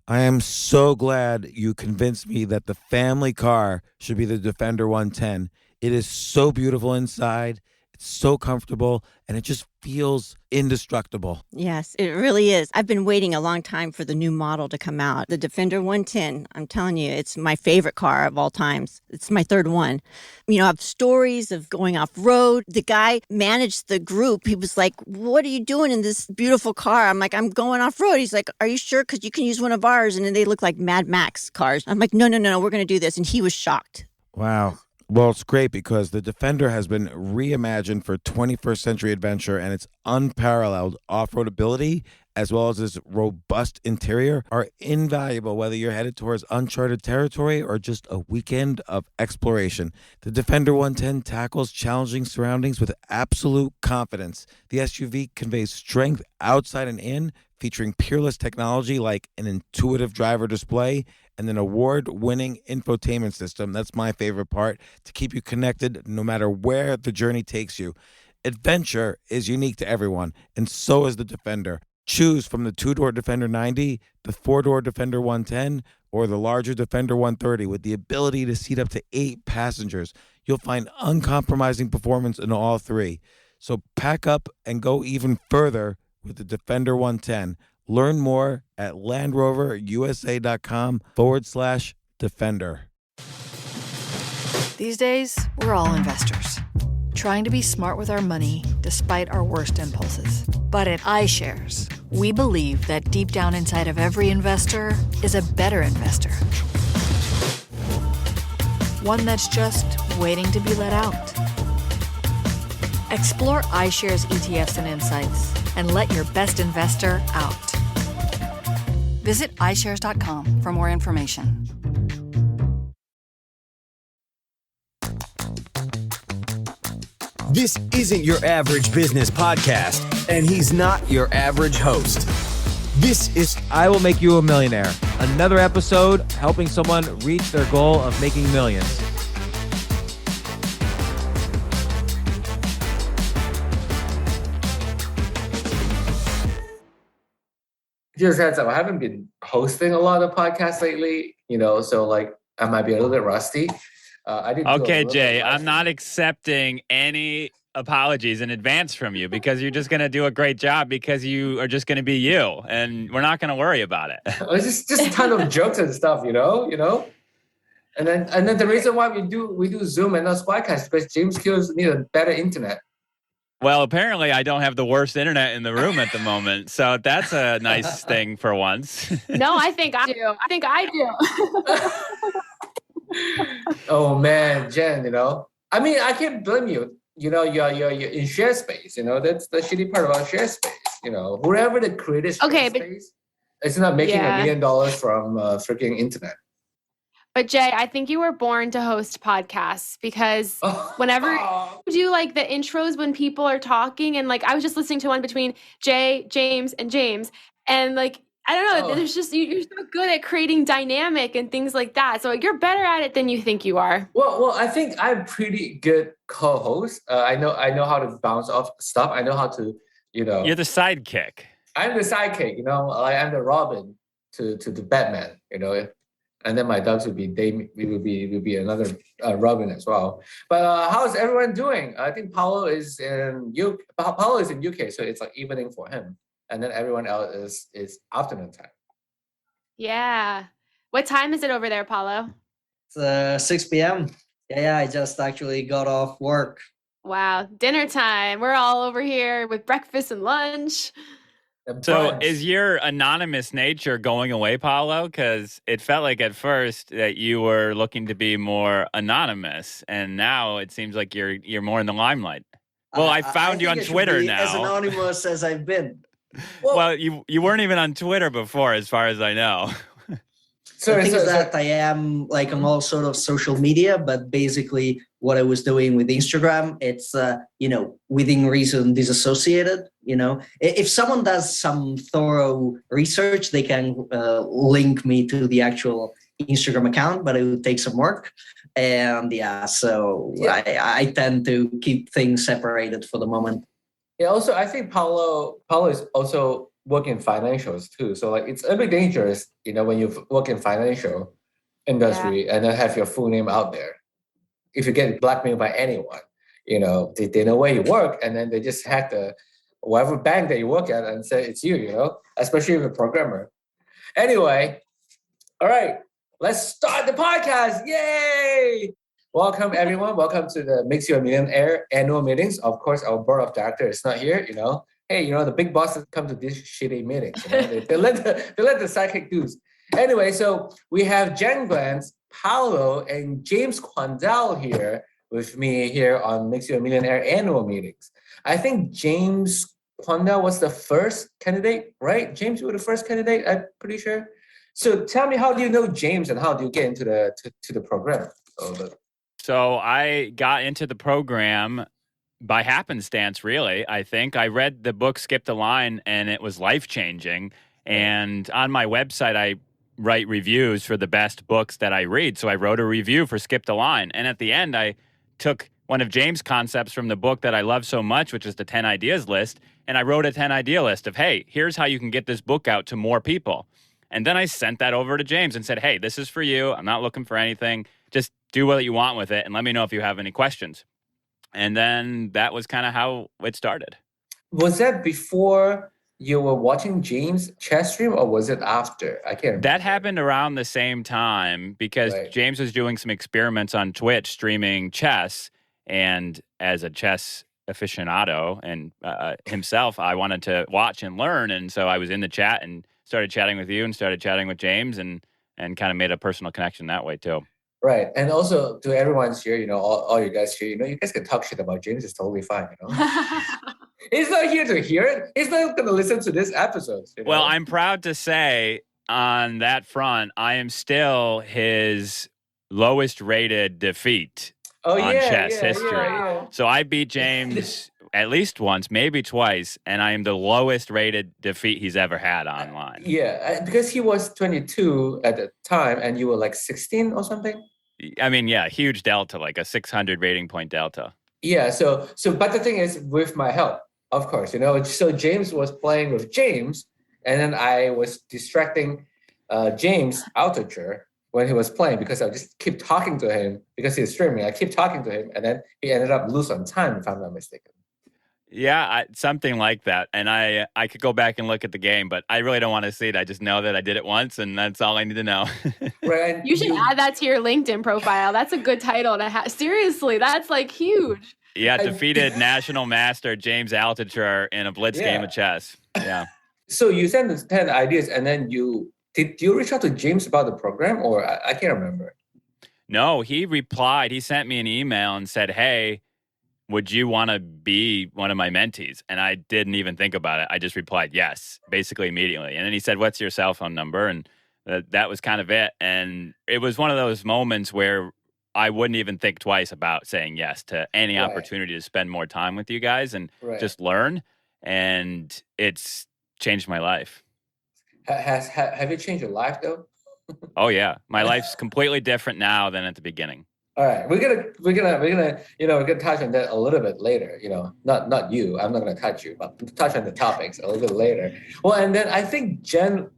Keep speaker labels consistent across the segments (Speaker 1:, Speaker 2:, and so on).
Speaker 1: I am so glad you convinced me that the family car should be the Defender 110. It is so beautiful inside. It's so comfortable and it just feels indestructible.
Speaker 2: Yes, it really is. I've been waiting a long time for the new model to come out. The Defender 110, I'm telling you, it's my favorite car of all times. It's my third one. You know, I have stories of going off road. The guy managed the group. He was like, "What are you doing in this beautiful car?" I'm like, "I'm going off road." He's like, "Are you sure? Because you can use one of ours." And then they look like Mad Max cars. I'm like, no, we're going to do this. And he was shocked.
Speaker 1: Wow. Well, it's great because the Defender has been reimagined for 21st century adventure, and its unparalleled off-road ability as well as its robust interior are invaluable whether you're headed towards uncharted territory or just a weekend of exploration. The Defender 110 tackles challenging surroundings with absolute confidence. The SUV conveys strength outside and in, featuring peerless technology like an intuitive driver display and an award-winning infotainment system. That's my favorite part, to keep you connected no matter where the journey takes you. Adventure is unique to everyone, and so is the Defender. Choose from the two-door Defender 90, the four-door Defender 110, or the larger Defender 130 with the ability to seat up to 8 passengers. You'll find uncompromising performance in all three. So pack up and go even further with the Defender 110. Learn more at LandRoverUSA.com/Defender.
Speaker 3: These days, we're all investors, trying to be smart with our money despite our worst impulses. But at iShares, we believe that deep down inside of every investor is a better investor. One that's just waiting to be let out. Explore iShares ETFs and insights and let your best investor out. Visit iShares.com for more information.
Speaker 4: This isn't your average business podcast, and he's not your average host. This is
Speaker 5: I Will Make You a Millionaire, another episode helping someone reach their goal of making millions.
Speaker 6: Just heads up, I haven't been hosting a lot of podcasts lately, so like I might be a little bit rusty. I did.
Speaker 7: Okay, Jay, I'm not accepting any apologies in advance from you because you're just going to do a great job because you are just going to be you, and we're not going to worry about it.
Speaker 6: It's just a ton of jokes and stuff, And then the reason why we do Zoom and not podcast is because James Kills need a better internet.
Speaker 7: Well, apparently I don't have the worst internet in the room at the moment, so that's a nice thing for once.
Speaker 8: No, I think I do.
Speaker 6: Oh man, Jen, I mean, I can't blame you. You're in share space. That's the shitty part about share space. Whoever the created share space, it's not making $1 million from freaking internet.
Speaker 8: But Jay, I think you were born to host podcasts because whenever you do like the intros when people are talking, and like I was just listening to one between Jay, James, and James, and like I don't know, there's just you're so good at creating dynamic and things like that. So you're better at it than you think you are.
Speaker 6: Well, I think I'm pretty good co-host. I know how to bounce off stuff. I know how to,
Speaker 7: You're the sidekick.
Speaker 6: I'm the sidekick. I'm the Robin to the Batman. And then my dogs would be another Robin as well. But how's everyone doing? I think Paolo is in UK, so it's like evening for him, and then everyone else is afternoon time.
Speaker 8: Yeah. What time is it over there, Paolo?
Speaker 9: It's 6 p.m. Yeah, I just actually got off work.
Speaker 8: Wow, dinner time. We're all over here with breakfast and lunch.
Speaker 7: So is your anonymous nature going away, Paolo? Because it felt like at first that you were looking to be more anonymous, and now it seems like you're more in the limelight. Well, I found you on Twitter now.
Speaker 9: As anonymous as I've been.
Speaker 7: Well, you weren't even on Twitter before, as far as I know.
Speaker 9: So the thing is that I am like on all sort of social media, but basically what I was doing with Instagram, it's, within reason disassociated, If someone does some thorough research, they can link me to the actual Instagram account, but it would take some work. And I tend to keep things separated for the moment.
Speaker 6: Yeah, also, I think Paolo is also work in financials too. So like it's a bit dangerous, when you work in financial industry and then have your full name out there. If you get blackmailed by anyone, they know where you work, and then they just hack the whatever bank that you work at and say it's you, especially if you're a programmer. Anyway, all right, let's start the podcast. Yay! Welcome, everyone. Welcome to the Makes You a Millionaire annual meetings. Of course, our board of directors is not here, Hey, the big bosses come to these shitty meetings. They let the psychic dudes. Anyway, so we have Jen Glantz, Paolo, and James Quandahl here with me here on Makes You a Millionaire annual meetings. I think James Quandahl was the first candidate, right? James, you were the first candidate, I'm pretty sure. So tell me, how do you know James and how do you get into the program?
Speaker 7: So I got into the program by happenstance, really. I think I read the book Skip the Line, and it was life-changing. And on my website, I write reviews for the best books that I read. So I wrote a review for Skip the Line. And at the end, I took one of James' concepts from the book that I love so much, which is the 10 ideas list, and I wrote a 10 idea list of, hey, here's how you can get this book out to more people. And then I sent that over to James and said, hey, this is for you. I'm not looking for anything. Just do what you want with it and let me know if you have any questions. And then that was kind of how it started.
Speaker 6: Was that before you were watching James' chess stream, or was it after? I can't remember.
Speaker 7: That happened around the same time because James was doing some experiments on Twitch streaming chess. And as a chess aficionado and himself, I wanted to watch and learn. And so I was in the chat and started chatting with you and started chatting with James and kind of made a personal connection that way too.
Speaker 6: Right. And also to everyone's here, all you guys here, you guys can talk shit about James. It's totally fine, He's not here to hear it. He's not going to listen to this episode.
Speaker 7: Well, I'm proud to say on that front, I am still his lowest rated defeat on chess history.
Speaker 6: Yeah.
Speaker 7: So I beat James at least once, maybe twice, and I am the lowest rated defeat he's ever had online.
Speaker 6: Yeah, because he was 22 at the time and you were like 16 or something.
Speaker 7: I mean, yeah, huge delta, like a 600 rating point delta.
Speaker 6: Yeah, so but the thing is, with my help, of course, so James was playing with James, and then I was distracting James Altucher when he was playing because I just keep talking to him because he's streaming. I keep talking to him, and then he ended up lose on time, if I'm not mistaken.
Speaker 7: Yeah, something like that. And I could go back and look at the game, but I really don't want to see it. I just know that I did it once, and that's all I need to know.
Speaker 6: Right.
Speaker 8: You should add that to your LinkedIn profile. That's a good title to have. Seriously, that's like huge.
Speaker 7: Yeah, defeated national master James Altucher in a blitz game of chess. Yeah.
Speaker 6: So you sent the 10 ideas, and then did you reach out to James about the program, or I can't remember?
Speaker 7: No, he replied. He sent me an email and said, hey, would you want to be one of my mentees? And I didn't even think about it. I just replied yes, basically immediately. And then he said, what's your cell phone number? And that was kind of it. And it was one of those moments where I wouldn't even think twice about saying yes to any opportunity to spend more time with you guys and just learn. And it's changed my life.
Speaker 6: Have you changed your life though?
Speaker 7: Oh yeah. My life's completely different now than at the beginning.
Speaker 6: All right, we're gonna touch on that a little bit later. Not you. I'm not gonna touch you, but touch on the topics a little bit later. Well, and then I think Jen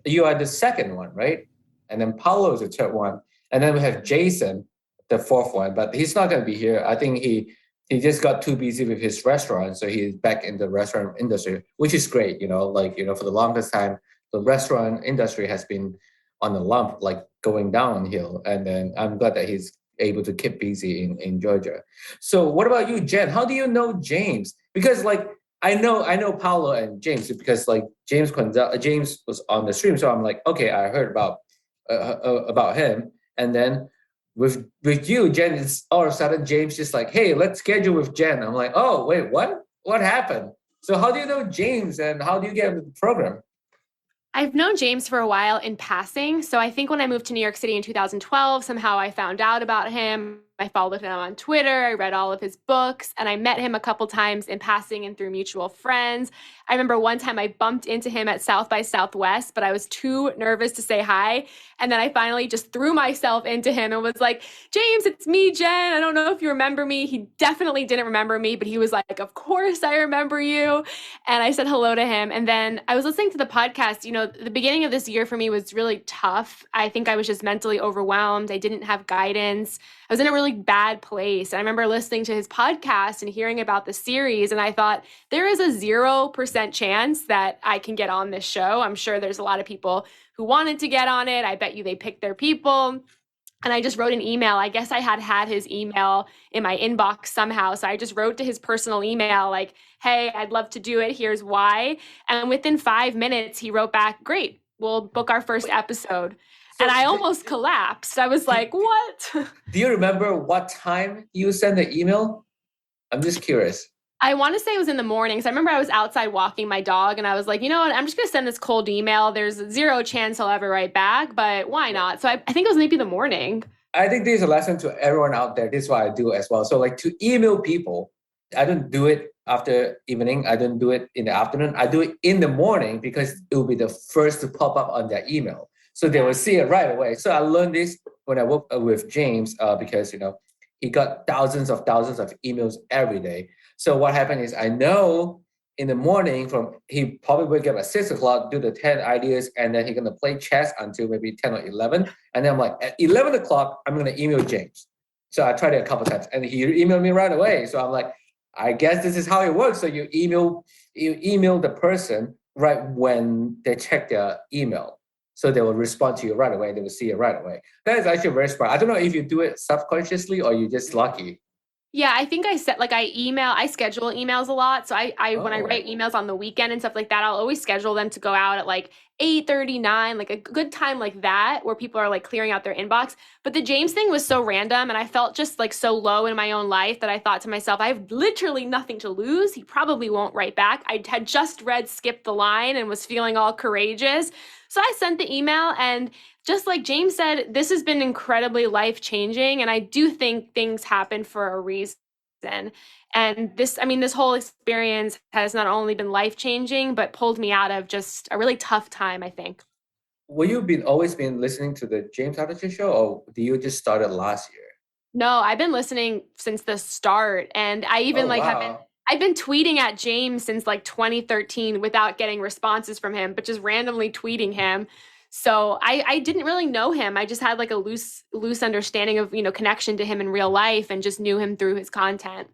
Speaker 6: you are the second one, right? And then Paolo is the third one, and then we have Jason, the fourth one, but he's not gonna be here. I think he just got too busy with his restaurant, so he's back in the restaurant industry, which is great. For the longest time, the restaurant industry has been on the lump, like going downhill, and then I'm glad that he's able to keep busy in Georgia. So what about you, Jen? How do you know James? Because I know Paolo and James because James was on the stream, so I'm like, okay, I heard about him, and then with you, Jen, it's all of a sudden James just like, hey, let's schedule with Jen. I'm like, oh wait, what happened? So how do you know James and how do you get into the program?
Speaker 8: I've known James for a while in passing. So I think when I moved to New York City in 2012, somehow I found out about him. I followed him on Twitter. I read all of his books, and I met him a couple times in passing and through mutual friends. I remember one time I bumped into him at South by Southwest, but I was too nervous to say hi. And then I finally just threw myself into him and was like, James, it's me, Jen. I don't know if you remember me. He definitely didn't remember me, but he was like, of course I remember you. And I said hello to him. And then I was listening to the podcast. You know, the beginning of this year for me was really tough. I think I was just mentally overwhelmed. I didn't have guidance. I was in a really bad place. And I remember listening to his podcast and hearing about the series. And I thought, there is a 0% chance that I can get on this show. I'm sure there's a lot of people who wanted to get on it. I bet you they picked their people. And I just wrote an email. I guess I had his email in my inbox somehow. So I just wrote to his personal email like, hey, I'd love to do it. Here's why. And within 5 minutes, he wrote back, great, we'll book our first episode. And I almost collapsed. I was like, what?
Speaker 6: Do you remember what time you sent the email? I'm just curious.
Speaker 8: I want to say it was in the morning. So I remember I was outside walking my dog and I was like, you know what? I'm just going to send this cold email. There's 0 chance he'll ever write back, but why not? So I think it was maybe the morning.
Speaker 6: I think this is a lesson to everyone out there. This is what I do as well. So like to email people, I don't do it after evening. I don't do it in the afternoon. I do it in the morning because it will be the first to pop up on their email. So they will see it right away. So I learned this when I worked with James because, you know, he got thousands of emails every day. So what happened is I know in the morning he probably wake up at 6 o'clock, do the 10 ideas, and then he's going to play chess until maybe 10 or 11. And then I'm like, at 11 o'clock, I'm going to email James. So I tried it a couple of times and he emailed me right away. So I'm like, I guess this is how it works. So you email the person right when they check their email. So they will respond to you right away. They will see it right away. That is actually very smart. I don't know if you do it subconsciously or you're just lucky.
Speaker 8: Yeah, I think I set I schedule emails a lot. So when I write emails on the weekend and stuff like that, I'll always schedule them to go out at like 8:39, like a good time like that where people are like clearing out their inbox. But the James thing was so random and I felt just like so low in my own life that I thought to myself, I have literally nothing to lose. He probably won't write back. I had just read Skip the Line and was feeling all courageous. So I sent the email and just like James said, this has been incredibly life-changing. And I do think things happen for a reason. And this whole experience has not only been life-changing, but pulled me out of just a really tough time, I think.
Speaker 6: Will you always been listening to the James Altucher show, or do you just started last year?
Speaker 8: No, I've been listening since the start. And I even I've been tweeting at James since like 2013 without getting responses from him, but just randomly tweeting him. So I didn't really know him. I just had like a loose understanding of, connection to him in real life and just knew him through his content.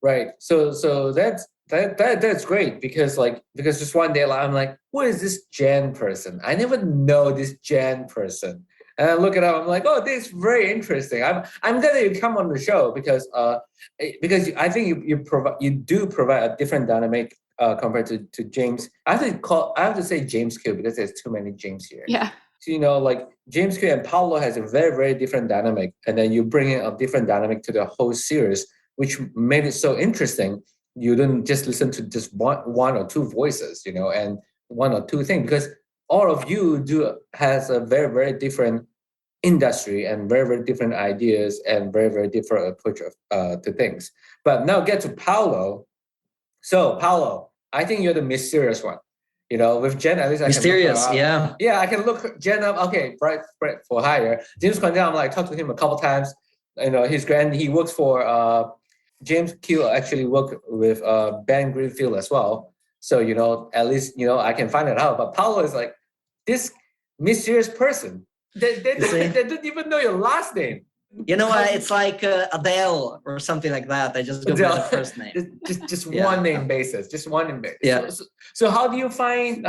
Speaker 6: Right. So that's great because just one day I'm like, who is this Jen person? I never know this Jen person. And I look it up. I'm like, oh, this is very interesting. I'm glad that you come on the show because I think you do provide a different dynamic compared to James. I have to say James Q because there's too many James here.
Speaker 8: Yeah.
Speaker 6: So, like James Q and Paolo has a very, very different dynamic, and then you bring in a different dynamic to the whole series, which made it so interesting. You didn't just listen to just one or two voices, and one or two things, because all of you has a very, very different industry and very, very different ideas and very, very different approach to things. But now get to Paolo. So Paolo, I think you're the mysterious one. With Jen, at least I
Speaker 9: mysterious,
Speaker 6: can
Speaker 9: yeah.
Speaker 6: Yeah, I can look Jen up. Okay, bright for hire. James Quandahl, I talked to him a couple times. He's great. He works for James Q. Actually worked with Ben Greenfield as well. So at least I can find it out. But Paolo is like this mysterious person. They don't even know your last name.
Speaker 9: It's like Adele or something like that. I just go by the first name.
Speaker 6: Just one name basis. Just one name basis.
Speaker 9: Yeah.
Speaker 6: So how do you find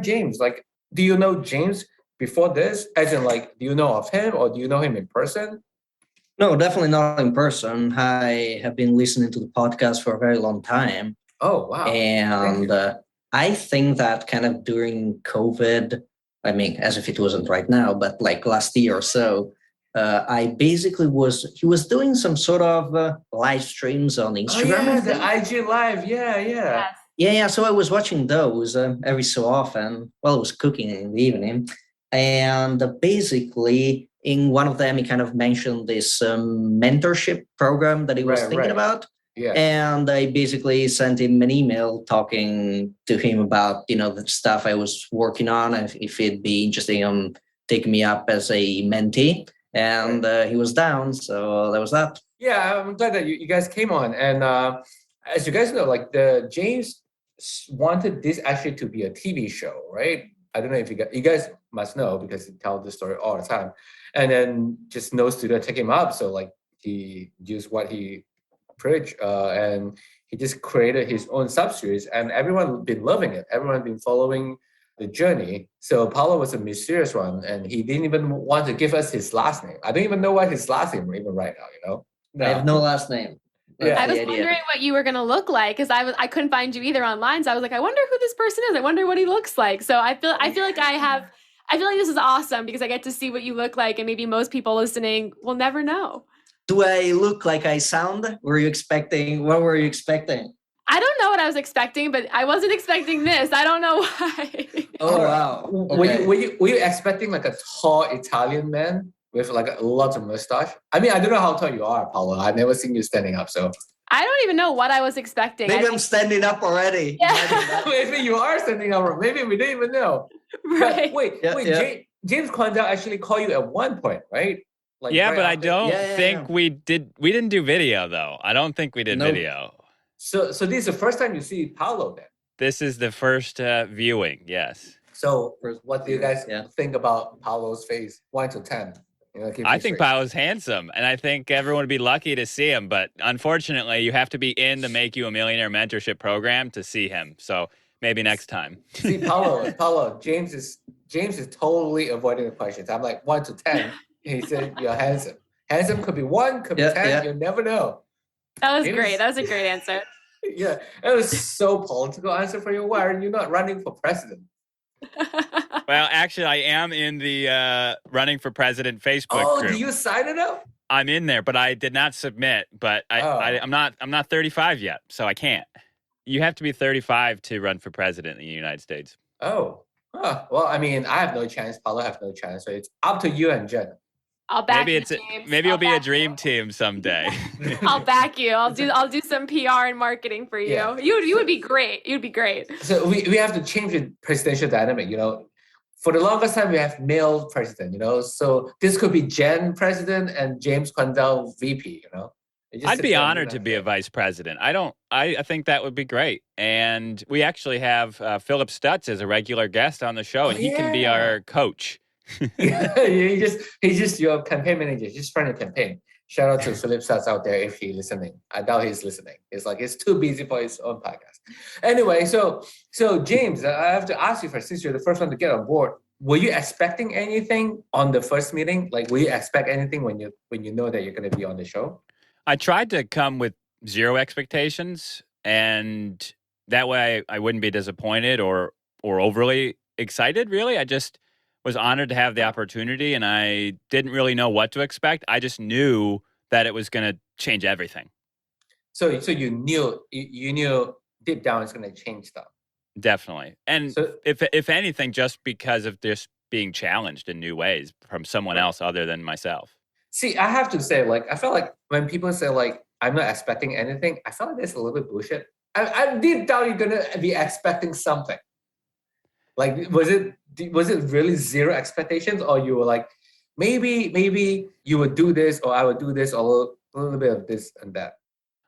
Speaker 6: James? Like, do you know James before this? As in, like, do you know of him or do you know him in person?
Speaker 9: No, definitely not in person. I have been listening to the podcast for a very long time.
Speaker 6: Oh, wow.
Speaker 9: And I think that kind of during COVID, I mean, as if it wasn't right now, but like last year or so, I basically he was doing some sort of live streams on Instagram.
Speaker 6: Oh, yeah, the IG live. Yeah.
Speaker 9: Yeah. So I was watching those every so often while I was cooking in the evening. And basically, in one of them, he kind of mentioned this mentorship program that he was thinking about.
Speaker 6: Yeah.
Speaker 9: And I basically sent him an email talking to him about, the stuff I was working on, if he'd be interested in taking me up as a mentee. And he was down. So that was that.
Speaker 6: Yeah, I'm glad that you guys came on. And as you guys know, like the James wanted this actually to be a TV show, right? I don't know if you guys must know because he tells this story all the time. And then just no studio take him up. So like he used what he preached and he just created his own sub-series and everyone been loving it. Everyone been following the journey. So Paolo was a mysterious one and he didn't even want to give us his last name. I don't even know what his last name even right now,
Speaker 9: No. I have no last name.
Speaker 6: Yeah.
Speaker 8: I was wondering what you were going to look like because I couldn't find you either online. So I was like, I wonder who this person is. I wonder what he looks like. So I feel like this is awesome because I get to see what you look like and maybe most people listening will never know.
Speaker 9: Do I look like I sound? What were you expecting?
Speaker 8: I don't know what I was expecting, but I wasn't expecting this. I don't know why.
Speaker 9: Oh, wow.
Speaker 6: Okay. Were you expecting like a tall Italian man with like a lot of mustache? I mean, I don't know how tall you are, Paolo. I've never seen you standing up, so.
Speaker 8: I don't even know what I was expecting.
Speaker 9: Maybe I'm standing up already.
Speaker 8: Yeah.
Speaker 6: Maybe you are standing up. Maybe we didn't even know.
Speaker 8: Right.
Speaker 6: But wait. James Quandahl actually called you at one point, right? Like
Speaker 7: but I don't think we did. We didn't do video though. I don't think we did video.
Speaker 6: So this is the first time you see Paolo then?
Speaker 7: This is the first viewing, yes.
Speaker 6: So what do you guys think about Paolo's face? 1 to 10.
Speaker 7: I think Paolo's handsome, and I think everyone would be lucky to see him. But unfortunately, you have to be in the Make You a Millionaire mentorship program to see him. So maybe next time.
Speaker 6: See, Paolo, James is totally avoiding the questions. I'm like 1 to 10. He said you're handsome. Handsome could be 1, could be 10. You never know.
Speaker 8: That was great. That was a great answer.
Speaker 6: Yeah, that was so political answer for you. Why are you not running for president?
Speaker 7: Well, actually, I am in the running for president Facebook group.
Speaker 6: Do you sign it up?
Speaker 7: I'm in there, but I did not submit. But I'm not 35 yet, so I can't. You have to be 35 to run for president in the United States.
Speaker 6: Oh, well, I mean, I have no chance. Paolo have no chance. So it's up to you and Jen.
Speaker 8: I'll back
Speaker 7: maybe
Speaker 8: you,
Speaker 7: it's
Speaker 8: James.
Speaker 7: maybe it'll be a dream team someday.
Speaker 8: I'll back you. I'll do some PR and marketing for you.
Speaker 6: Yeah.
Speaker 8: You would be great. You'd be great.
Speaker 6: So we have to change the presidential dynamic. For the longest time we have male president. So this could be Jen president and James Quandahl VP.
Speaker 7: I'd be honored to be a vice president. I think that would be great. And we actually have Philip Stutz as a regular guest on the show, and he can be our coach.
Speaker 6: He's just your campaign manager. He's just trying to campaign. Shout out to Philip Stutz out there if he's listening. I doubt he's listening. It's like he's too busy for his own podcast. Anyway, so James, I have to ask you first, since you're the first one to get on board. Were you expecting anything on the first meeting? Like, will you expect anything when you know that you're going to be on the show?
Speaker 7: I tried to come with zero expectations, and that way I wouldn't be disappointed or overly excited, really. I just was honored to have the opportunity, and I didn't really know what to expect. I just knew that it was going to change everything.
Speaker 6: So you knew deep down it's going to change stuff.
Speaker 7: Definitely. And if anything, just because of this being challenged in new ways from someone else other than myself.
Speaker 6: See, I have to say, I felt like when people say, I'm not expecting anything, I felt like that's a little bit bullshit. I deep down, you're going to be expecting something. Was it really zero expectations? Or you were like, maybe you would do this, or I would do this, or a little bit of this and that?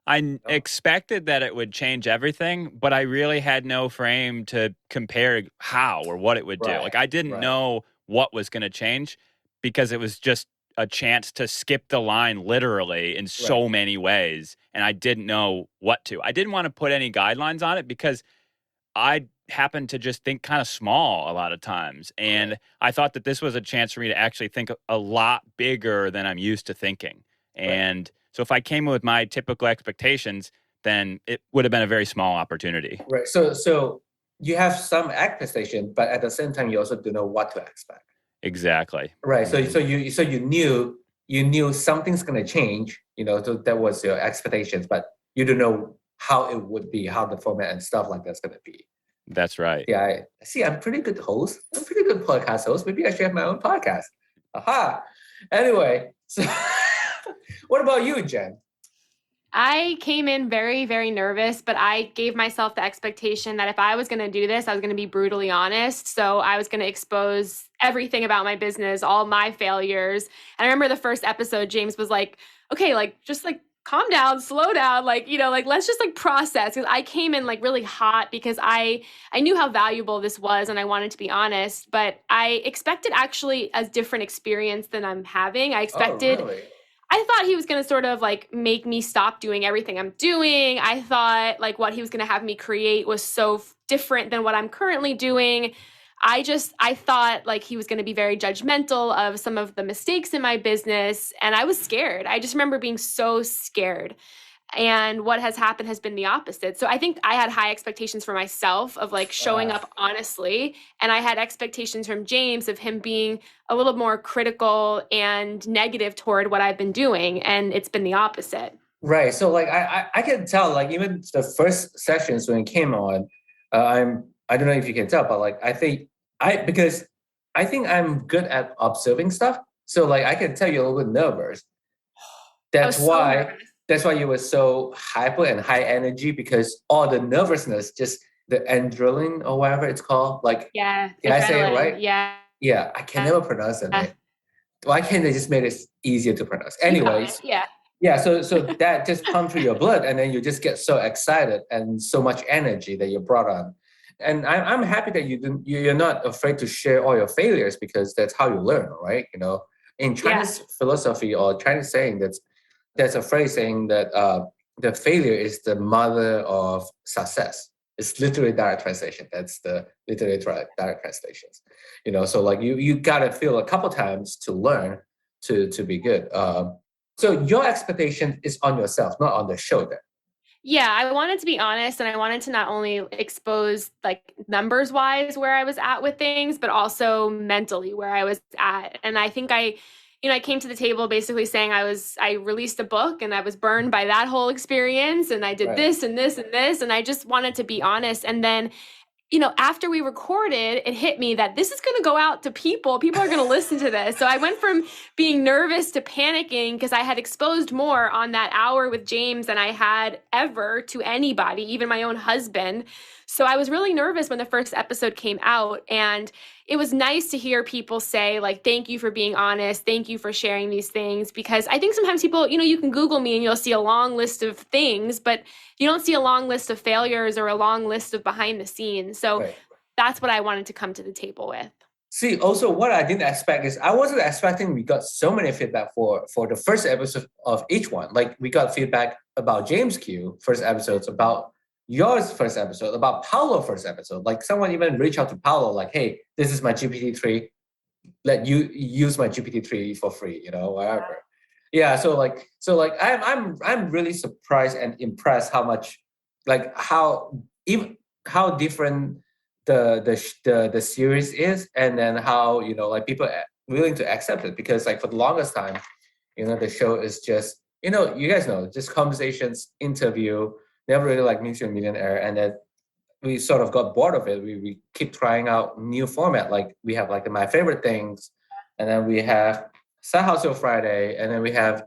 Speaker 7: I expected that it would change everything, but I really had no frame to compare how or what it would do. I didn't know what was going to change because it was just a chance to skip the line literally in so many ways. And I didn't know what to. I didn't want to put any guidelines on it because I happen to just think kind of small a lot of times. And I thought that this was a chance for me to actually think a lot bigger than I'm used to thinking. And so if I came with my typical expectations, then it would have been a very small opportunity.
Speaker 6: Right. So you have some expectation, but at the same time, you also don't know what to expect.
Speaker 7: Exactly.
Speaker 6: Right. So you knew something's going to change. So that was your expectations, but you don't know how it would be, how the format and stuff like that's going to be.
Speaker 7: That's right.
Speaker 6: Yeah. I'm pretty good host. I'm pretty good podcast host. Maybe I should have my own podcast. Aha. Anyway, so what about you, Jen?
Speaker 8: I came in very, very nervous, but I gave myself the expectation that if I was going to do this, I was going to be brutally honest. So I was going to expose everything about my business, all my failures. And I remember the first episode, James was like, okay, like, just like, calm down, slow down, like, like, let's just like process. Because I came in like really hot because I knew how valuable this was and I wanted to be honest, but I expected actually a different experience than I'm having. I expected.
Speaker 6: Oh, really?
Speaker 8: I thought he was going to sort of like make me stop doing everything I'm doing. I thought like what he was going to have me create was so different than what I'm currently doing. I thought like he was going to be very judgmental of some of the mistakes in my business. And I was scared. I just remember being so scared. And what has happened has been the opposite. So I think I had high expectations for myself of like showing up honestly. And I had expectations from James of him being a little more critical and negative toward what I've been doing. And it's been the opposite.
Speaker 6: Right. So like I can tell, like even the first sessions when it came on, I don't know if you can tell, but like because I think I'm good at observing stuff. So like I can tell you're a little bit nervous. That's why you were so hyper and high energy, because all the nervousness, just the adrenaline or whatever it's called. Like,
Speaker 8: yeah,
Speaker 6: did I say it right?
Speaker 8: Yeah.
Speaker 6: Yeah, I can never pronounce it. Why can't they just make it easier to pronounce? Anyways, yeah. So that just pumped through your blood, and then you just get so excited and so much energy that you brought on. And I'm happy that you're not afraid to share all your failures, because that's how you learn, right? In Chinese philosophy or Chinese saying, there's a phrase saying that the failure is the mother of success. It's literally direct translation. That's the literally direct translations. So like you gotta fail a couple times to learn to be good. So your expectation is on yourself, not on the show then.
Speaker 8: Yeah, I wanted to be honest, and I wanted to not only expose like numbers wise where I was at with things, but also mentally where I was at. And I think I came to the table basically saying I released a book and I was burned by that whole experience, and I did this and this and this, and I just wanted to be honest. And then after we recorded, it hit me that this is going to go out to people. People are going to listen to this. So I went from being nervous to panicking because I had exposed more on that hour with James than I had ever to anybody, even my own husband. So I was really nervous when the first episode came out. And it was nice to hear people say, like, thank you for being honest. Thank you for sharing these things. Because I think sometimes people, you can Google me and you'll see a long list of things, but you don't see a long list of failures or a long list of behind the scenes. So that's what I wanted to come to the table with.
Speaker 6: See, also what I didn't expect is I wasn't expecting we got so many feedback for the first episode of each one. Like we got feedback about James Q first episodes, about yours first episode, about Paolo first episode. Like someone even reached out to Paolo like, hey, this is my GPT-3. Let you use my GPT-3 for free, whatever. Yeah, so I'm really surprised and impressed how much, like how different the series is, and then how like people are willing to accept it, because like for the longest time, the show is just you guys know, just conversations, interview, never really like Meet Your Millionaire, and then we sort of got bored of it. We keep trying out new format, like we have like my favorite things, and then we have Side Hustle Friday, and then we have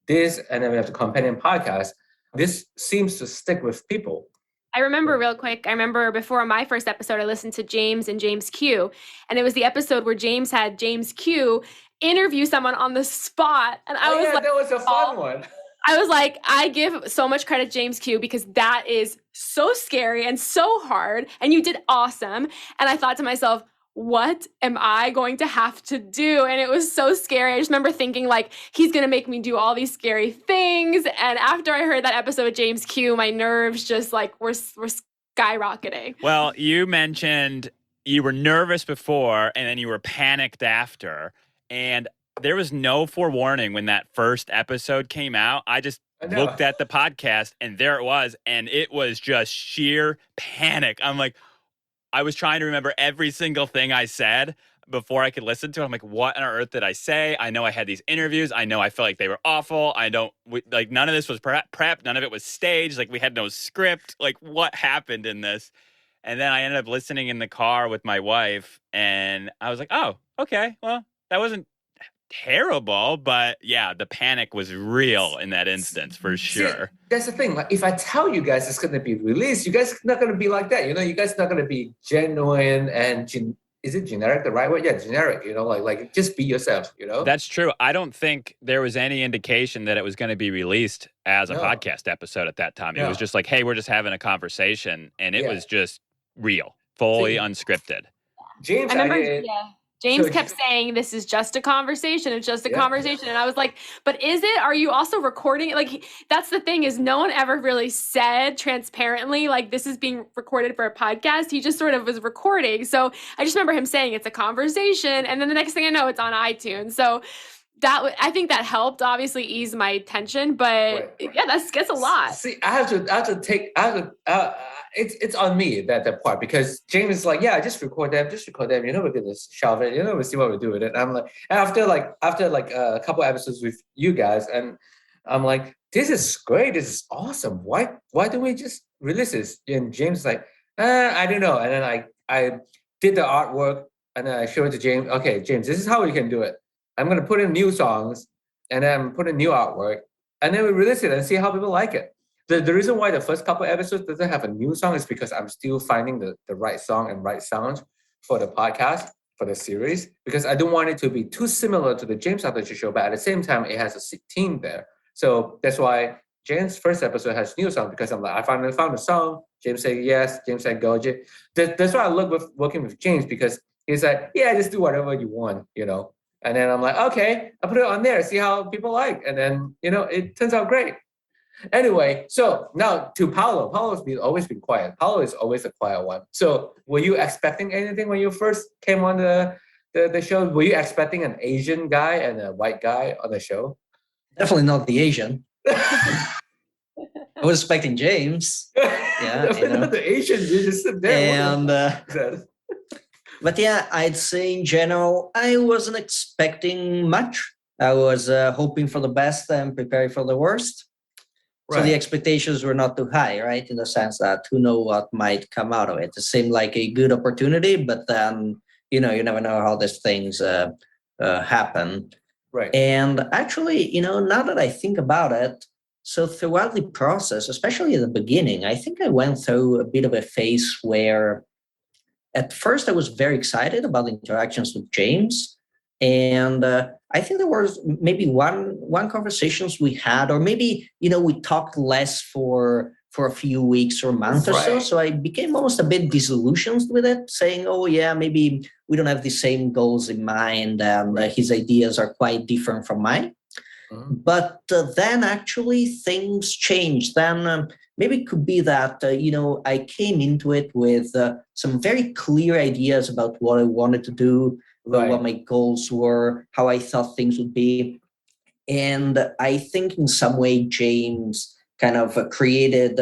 Speaker 6: this, and then we have the companion podcast. This seems to stick with people.
Speaker 8: I remember real quick, before my first episode, I listened to James and James Q, and it was the episode where James had James Q interview someone on the spot. And I was like,
Speaker 6: that was a fun one.
Speaker 8: I was like, I give so much credit to James Q because that is so scary and so hard, and you did awesome. And I thought to myself, what am I going to have to do? And it was so scary. I just remember thinking like, he's going to make me do all these scary things. And after I heard that episode with James Q, my nerves just like were skyrocketing.
Speaker 7: Well, you mentioned you were nervous before and then you were panicked after. And there was no forewarning when that first episode came out. I just looked at the podcast and there it was. And it was just sheer panic. I'm like, I was trying to remember every single thing I said before I could listen to it. I'm like, what on earth did I say? I know I had these interviews. I know I felt like they were awful. None of this was prep. None of it was staged. Like, we had no script. Like, what happened in this? And then I ended up listening in the car with my wife, and I was like, oh, okay. Well, that wasn't terrible, but yeah, the panic was real in that instance for sure.
Speaker 6: See, that's the thing. Like, if I tell you guys it's going to be released, you guys are not going to be like that. You know, you guys are not going to be genuine and is it generic the right word? Yeah, generic. You know, like just be yourself. You know,
Speaker 7: that's true. I don't think there was any indication that it was going to be released as a podcast episode at that time. It was just like, hey, we're just having a conversation, and it was just real, fully unscripted.
Speaker 6: James,
Speaker 8: I remember, James kept saying, this is just a conversation. It's just a conversation. And I was like, but is it? Are you also recording it? Like, that's the thing, is no one ever really said transparently, like, this is being recorded for a podcast. He just sort of was recording. So I just remember him saying it's a conversation. And then the next thing I know, it's on iTunes. So I think that helped obviously ease my tension, but that's a lot.
Speaker 6: See, it's on me that part, because James is like, just record them. You know, we're gonna shelve it. You know, we'll see what we do with it. And I'm like, after a couple episodes with you guys, and I'm like, this is great. This is awesome. Why don't we just release this? And James is like, I don't know. And then I did the artwork, and then I showed it to James. Okay, James, this is how we can do it. I'm going to put in new songs, and then put in new artwork, and then we release it and see how people like it. The reason why the first couple episodes doesn't have a new song is because I'm still finding the right song and right sound for the podcast, for the series, because I don't want it to be too similar to the James Altucher show, but at the same time, it has a team there. So that's why James' first episode has new song, because I'm like, I finally found a song. James said yes. James said go. That's why I love working with James, because he's like, yeah, just do whatever you want, you know. And then I'm like, okay, I'll put it on there, see how people like. And then, you know, it turns out great. Anyway, so now to Paolo. Paolo's always been quiet. Paolo is always a quiet one. So were you expecting anything when you first came on the show? Were you expecting an Asian guy and a white guy on the show?
Speaker 9: Definitely not the Asian. I was expecting James. Yeah,
Speaker 6: definitely not the Asian. You just sit there.
Speaker 9: And but yeah, I'd say in general, I wasn't expecting much. I was hoping for the best and preparing for the worst. Right. So the expectations were not too high, right? In the sense that who knows what might come out of it. It seemed like a good opportunity, but then, you know, you never know how these things happen.
Speaker 6: Right.
Speaker 9: And actually, you know, now that I think about it, so throughout the process, especially at the beginning, I think I went through a bit of a phase where at first I was very excited about the interactions with James. And I think there was maybe one conversations we had, or maybe, you know, we talked less for a few weeks or months or so. So I became almost a bit disillusioned with it, saying, oh yeah, maybe we don't have the same goals in mind, and his ideas are quite different from mine. Mm-hmm. But then actually things changed. Then maybe it could be that, you know, I came into it with some very clear ideas about what I wanted to do, what my goals were, how I thought things would be. And I think in some way, James kind of created,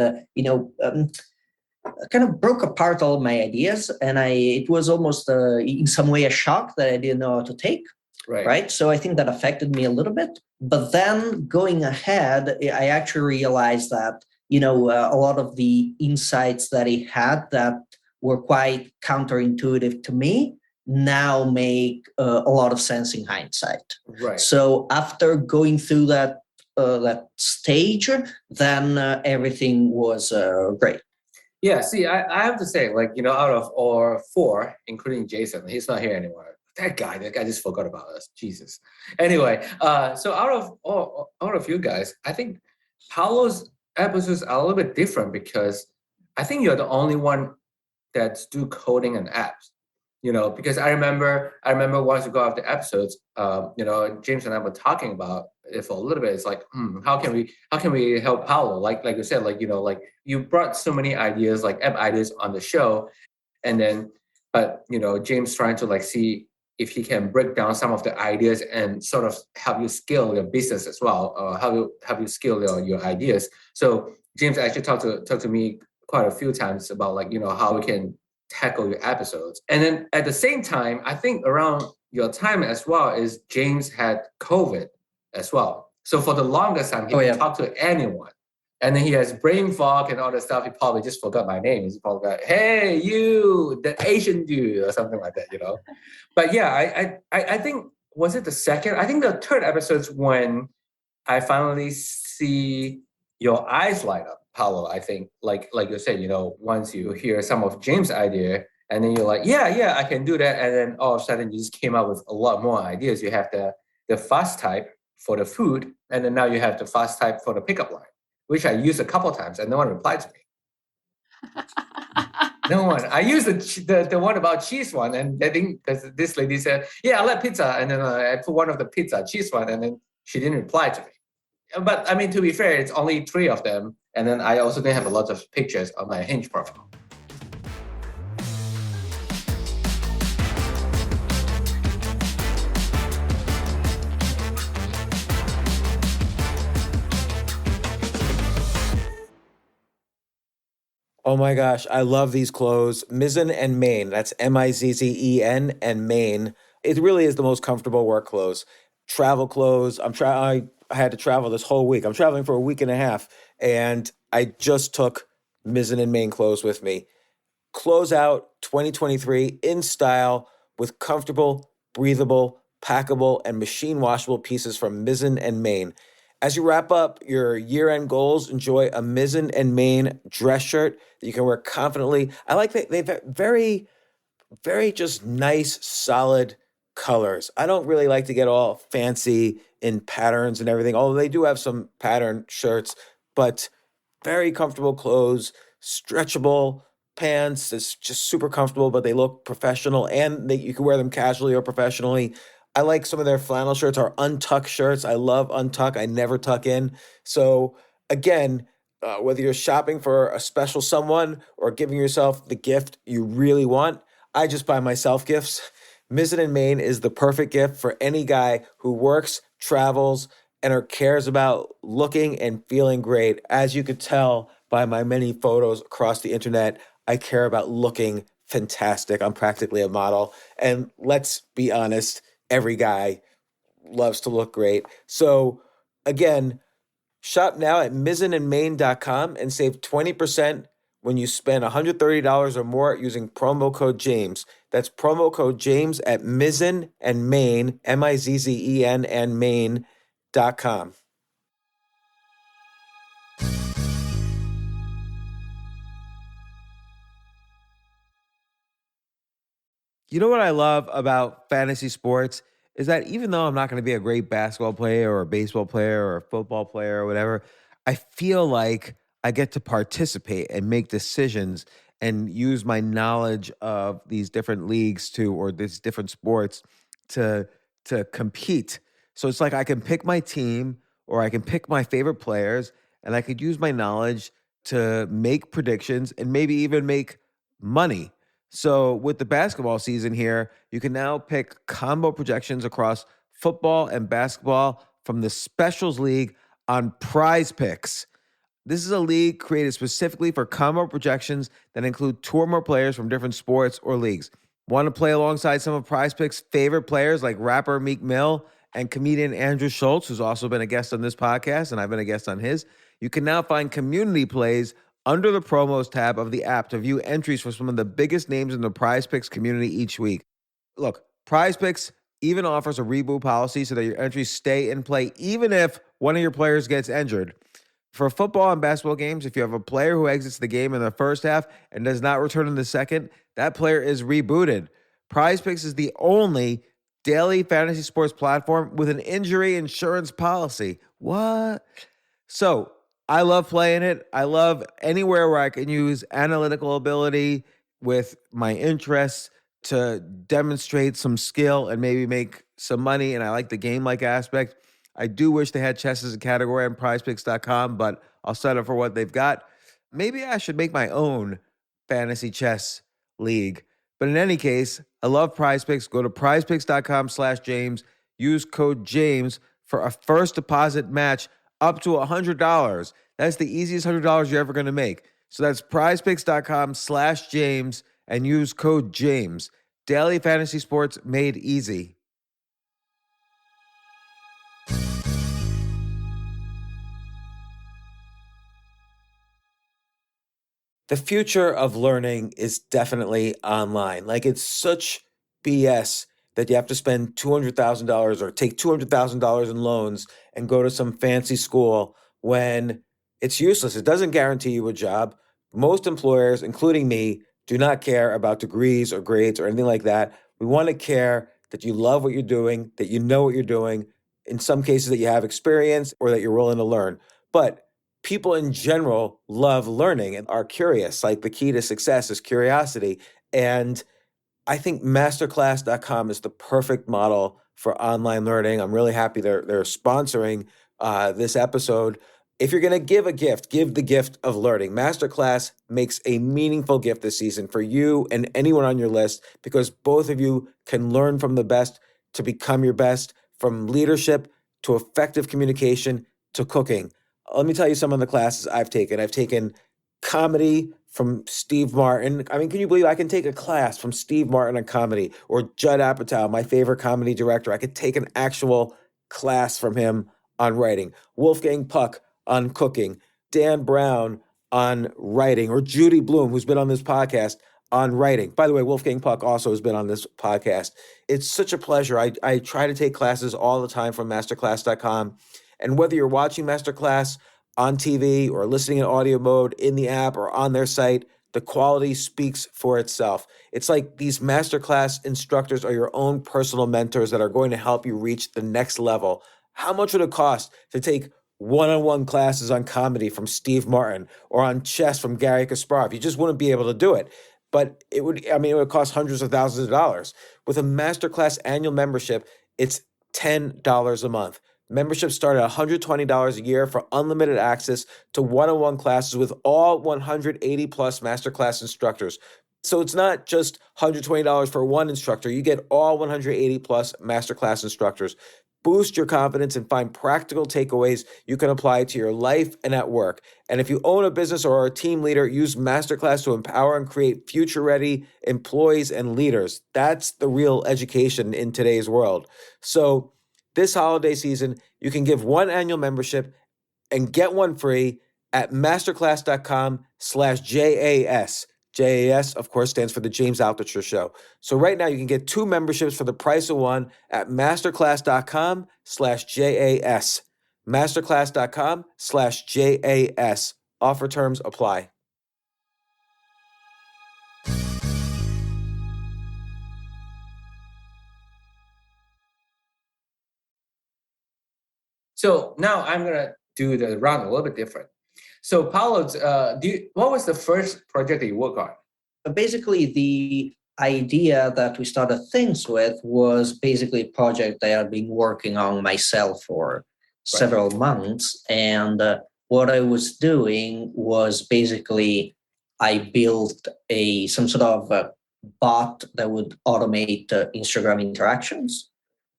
Speaker 9: kind of broke apart all my ideas. And it was almost in some way a shock that I didn't know how to take. Right. So I think that affected me a little bit. But then going ahead, I actually realized that, you know, a lot of the insights that he had that were quite counterintuitive to me now make a lot of sense in hindsight.
Speaker 6: Right.
Speaker 9: So after going through that stage, then everything was great.
Speaker 6: Yeah. See, I have to say, like, you know, out of all four, including Jason, he's not here anymore. That guy just forgot about us. Jesus. Anyway, so out of all of you guys, I think Paolo's episodes are a little bit different, because I think you're the only one that's do coding and apps. You know, because I remember once we got off the episodes, you know, James and I were talking about it for a little bit. It's like, how can we help Paolo? Like you said, like, you know, like you brought so many ideas, like app ideas on the show, and then, but you know, James trying to like see if he can break down some of the ideas and sort of help you scale your business as well, or help you scale your ideas. So James actually talked to me quite a few times about, like, you know, how we can tackle your episodes. And then at the same time, I think around your time as well is James had COVID as well. So for the longest time, he didn't talk to anyone. And then he has brain fog and all that stuff. He probably just forgot my name. He's probably like, hey, you, the Asian dude, or something like that, you know. But yeah, I think was it the second? I think the third episode's when I finally see your eyes light up, Paolo. I think, like you said, once you hear some of James' idea, and then you're like, yeah, I can do that, and then all of a sudden you just came up with a lot more ideas. You have the fast type for the food, and then now you have the fast type for the pickup line, which I used a couple times, and no one replied to me. No one. I used the one about cheese one, and I think because this lady said, "Yeah, I like pizza," and then I put one of the pizza cheese one, and then she didn't reply to me. But I mean, to be fair, it's only 3 of them, and then I also didn't have a lot of pictures on my Hinge profile.
Speaker 1: Oh my gosh, I love these clothes. Mizzen and Main, that's Mizzen and Main. It really is the most comfortable work clothes. Travel clothes. I had to travel this whole week. I'm traveling for a week and a half, and I just took Mizzen and Main clothes with me. Close out 2023 in style with comfortable, breathable, packable, and machine washable pieces from Mizzen and Main. As you wrap up your year-end goals, enjoy a Mizzen and Main dress shirt that you can wear confidently. I like that they've very, very just nice, solid colors. I don't really like to get all fancy in patterns and everything, although they do have some pattern shirts, but very comfortable clothes, stretchable pants. It's just super comfortable, but they look professional, and you can wear them casually or professionally. I like some of their flannel shirts or untuck shirts. I love untuck. I never tuck in. So again, whether you're shopping for a special someone or giving yourself the gift you really want, I just buy myself gifts. Mizzen and Main is the perfect gift for any guy who works, travels, and or cares about looking and feeling great. As you could tell by my many photos across the internet, I care about looking fantastic. I'm practically a model. And let's be honest, every guy loves to look great. So again, shop now at mizzenandmain.com and save 20% when you spend $130 or more using promo code James. That's promo code James at Mizzen and Main, Mizzen and Main.com. You know what I love about fantasy sports is that even though I'm not going to be a great basketball player or a baseball player or a football player or whatever, I feel like I get to participate and make decisions and use my knowledge of these different leagues or these different sports to compete. So it's like I can pick my team or I can pick my favorite players, and I could use my knowledge to make predictions and maybe even make money. So with the basketball season here, you can now pick combo projections across football and basketball from the Specials League on Prize Picks. This is a league created specifically for combo projections that include two or more players from different sports or leagues. Want to play alongside some of Prize Picks' favorite players like rapper Meek Mill and comedian Andrew Schultz, who's also been a guest on this podcast, and I've been a guest on his? You can now find community plays under the promos tab of the app to view entries for some of the biggest names in the Prize Picks community each week. Look, Prize Picks even offers a reboot policy so that your entries stay in play even if one of your players gets injured. For football and basketball games, if you have a player who exits the game in the first half and does not return in the second, that player is rebooted. Prize Picks is the only daily fantasy sports platform with an injury insurance policy. What? So I love playing it. I love anywhere where I can use analytical ability with my interests to demonstrate some skill and maybe make some money. And I like the game-like aspect. I do wish they had chess as a category on prizepicks.com, but I'll settle for what they've got. Maybe I should make my own fantasy chess league. But in any case, I love Prize Picks. Go to prizepicks.com/James. Use code James for a first deposit match up to $100. That's the easiest $100 you're ever going to make. So that's prizepicks.com/James and use code James. Daily fantasy sports made easy. The future of learning is definitely online. Like, it's such BS that you have to spend $200,000 or take $200,000 in loans and go to some fancy school when it's useless. It doesn't guarantee you a job. Most employers, including me, do not care about degrees or grades or anything like that. We want to care that you love what you're doing, that you know what you're doing, in some cases that you have experience or that you're willing to learn. But people in general love learning and are curious. Like the key to success is curiosity. And I think masterclass.com is the perfect model for online learning. I'm really happy they're sponsoring this episode. If you're going to give a gift, give the gift of learning. Masterclass makes a meaningful gift this season for you and anyone on your list because both of you can learn from the best to become your best, from leadership to effective communication to cooking. Let me tell you some of the classes I've taken. I've taken comedy from Steve Martin. I mean, can you believe I can take a class from Steve Martin on comedy, or Judd Apatow, my favorite comedy director? I could take an actual class from him on writing. Wolfgang Puck on cooking. Dan Brown on writing, or Judy Bloom, who's been on this podcast, on writing. By the way, Wolfgang Puck also has been on this podcast. It's such a pleasure. I try to take classes all the time from masterclass.com. And whether you're watching Masterclass on TV or listening in audio mode in the app or on their site, the quality speaks for itself. It's like these Masterclass instructors are your own personal mentors that are going to help you reach the next level. How much would it cost to take one-on-one classes on comedy from Steve Martin or on chess from Gary Kasparov? You just wouldn't be able to do it. But it would cost hundreds of thousands of dollars. With a Masterclass annual membership, it's $10 a month. Memberships start at $120 a year for unlimited access to one-on-one classes with all 180 plus Masterclass instructors. So it's not just $120 for one instructor. You get all 180 plus Masterclass instructors. Boost your confidence and find practical takeaways you can apply to your life and at work. And if you own a business or are a team leader, use Masterclass to empower and create future-ready employees and leaders. That's the real education in today's world. So this holiday season, you can give one annual membership and get one free at masterclass.com/JAS. JAS, of course, stands for the James Altucher Show. So right now you can get two memberships for the price of one at masterclass.com/JAS. Masterclass.com/JAS. Offer terms apply.
Speaker 6: So now I'm gonna do the round a little bit different. So Paolo, what was the first project that you worked on?
Speaker 9: Basically, the idea that we started things with was basically a project I had been working on myself for several months. And what I was doing was basically I built some sort of bot that would automate Instagram interactions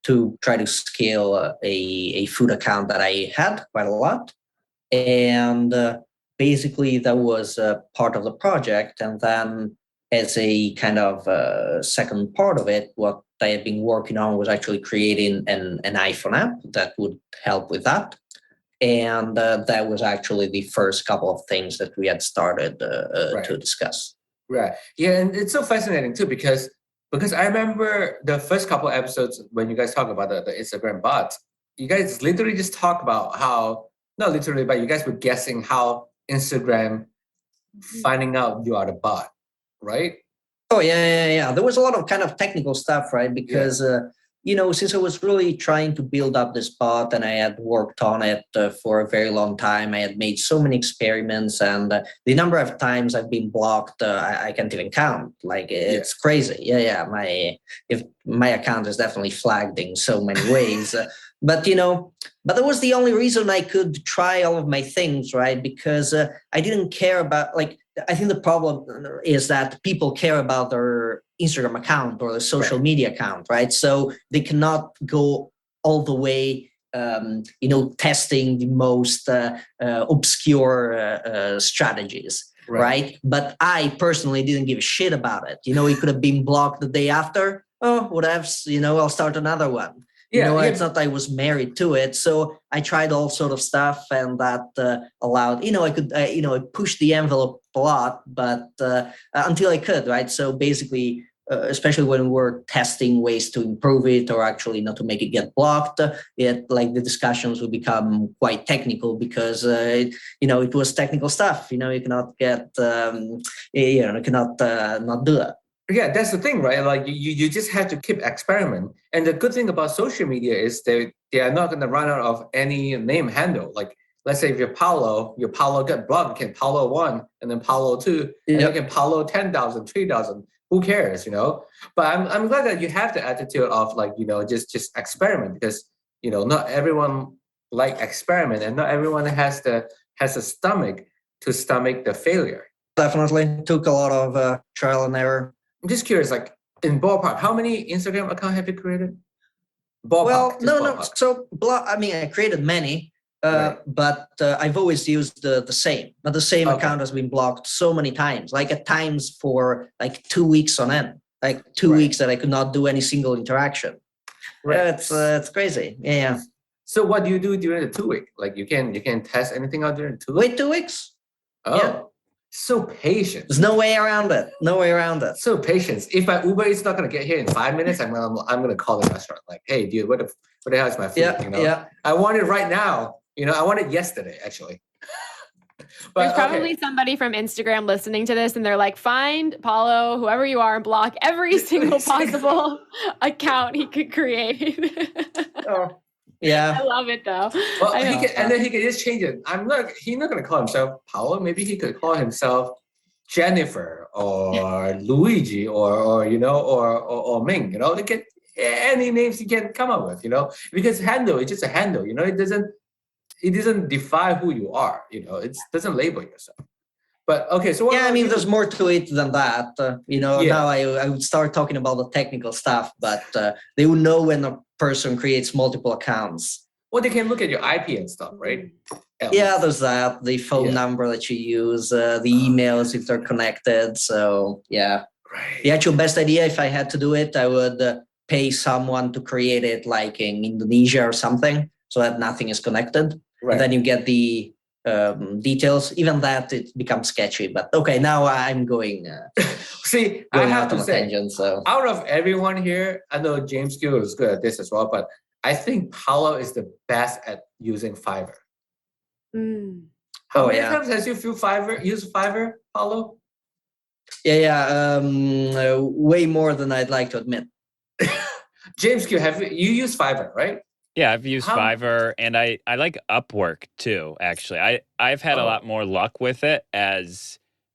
Speaker 9: to try to scale a food account that I had quite a lot. And basically that was part of the project. And then as a kind of second part of it, what I had been working on was actually creating an iPhone app that would help with that. And that was actually the first couple of things that we had started to discuss.
Speaker 6: Right. Yeah, and it's so fascinating too, because I remember the first couple of episodes when you guys talk about the Instagram bots, you guys literally just talk about how, not literally, but you guys were guessing how Instagram finding out you are the bot, right?
Speaker 9: Oh, yeah. There was a lot of kind of technical stuff, right? Because, since I was really trying to build up this bot and I had worked on it for a very long time, I had made so many experiments, and the number of times I've been blocked, I can't even count. Like, it's crazy. Yeah. My account is definitely flagged in so many ways. But that was the only reason I could try all of my things, right? Because I didn't care about, I think the problem is that people care about their Instagram account or the social media account, right? So they cannot go all the way, testing the most obscure strategies, right? But I personally didn't give a shit about it. It could have been blocked the day after. Oh, whatever, I'll start another one. It's not that I was married to it. So I tried all sort of stuff, and that allowed, I could, I pushed the envelope a lot, but until I could, right? So basically, especially when we're testing ways to improve it or actually not to make it get blocked, the discussions will become quite technical because it was technical stuff. You cannot get you cannot not do that.
Speaker 6: Yeah, that's the thing, right? Like you just have to keep experiment. And the good thing about social media is they are not going to run out of any name handle. Like let's say if you're Paolo, your Paolo get blocked, you can Paolo 1 and then Paolo 2, and you can Paolo 10,000, 3,000. Who cares, But I'm glad that you have the attitude of just experiment because not everyone like experiment and not everyone has a stomach to stomach the failure.
Speaker 9: Definitely took a lot of trial and error.
Speaker 6: I'm just curious, like in ballpark, how many Instagram accounts have you created?
Speaker 9: Ballpark. Well, no. So, I created many, but I've always used the same. But the same account has been blocked so many times, like at times for like 2 weeks on end, like 2 weeks that I could not do any single interaction. Right. It's crazy. Yeah.
Speaker 6: So what do you do during the 2 week? Like you can test anything out during 2 weeks?
Speaker 9: Wait 2 weeks?
Speaker 6: Oh. Yeah. So patient.
Speaker 9: There's no way around it. No way around it.
Speaker 6: So patient. If my Uber is not gonna get here in 5 minutes, I'm gonna call the restaurant. Like, hey, dude, what the hell is my food?
Speaker 9: Yeah.
Speaker 6: I want it right now. I want it yesterday, actually.
Speaker 8: But there's probably somebody from Instagram listening to this, and they're like, "Find Paolo, whoever you are, and block every single possible account he could create."
Speaker 9: Oh. Yeah,
Speaker 8: I love it though.
Speaker 6: Well, and then he can just change it. He's not gonna call himself Paolo. Maybe he could call himself Jennifer or Luigi or Ming. They get any names he can come up with. Because handle is just a handle. It doesn't define who you are. It doesn't label yourself. But okay, so
Speaker 9: there's more to it than that. Now I would start talking about the technical stuff, but they will know when a person creates multiple accounts.
Speaker 6: Well, they can look at your IP and stuff, right?
Speaker 9: There's that. The phone number that you use, the emails if they're connected. So right. The actual best idea, if I had to do it, I would pay someone to create it, like in Indonesia or something, so that nothing is connected. Right. And then you get the details. Even that, it becomes sketchy. But okay, now I'm going.
Speaker 6: See, I have to say, tangent, so out of everyone here, I know James Q is good at this as well, but I think Paolo is the best at using Fiverr. How many times has you used Fiverr, Paolo?
Speaker 9: Way more than I'd like to admit.
Speaker 6: James Q, you used Fiverr, right?
Speaker 7: Yeah, I've used Fiverr, and I like Upwork too, actually. I've had a lot more luck with it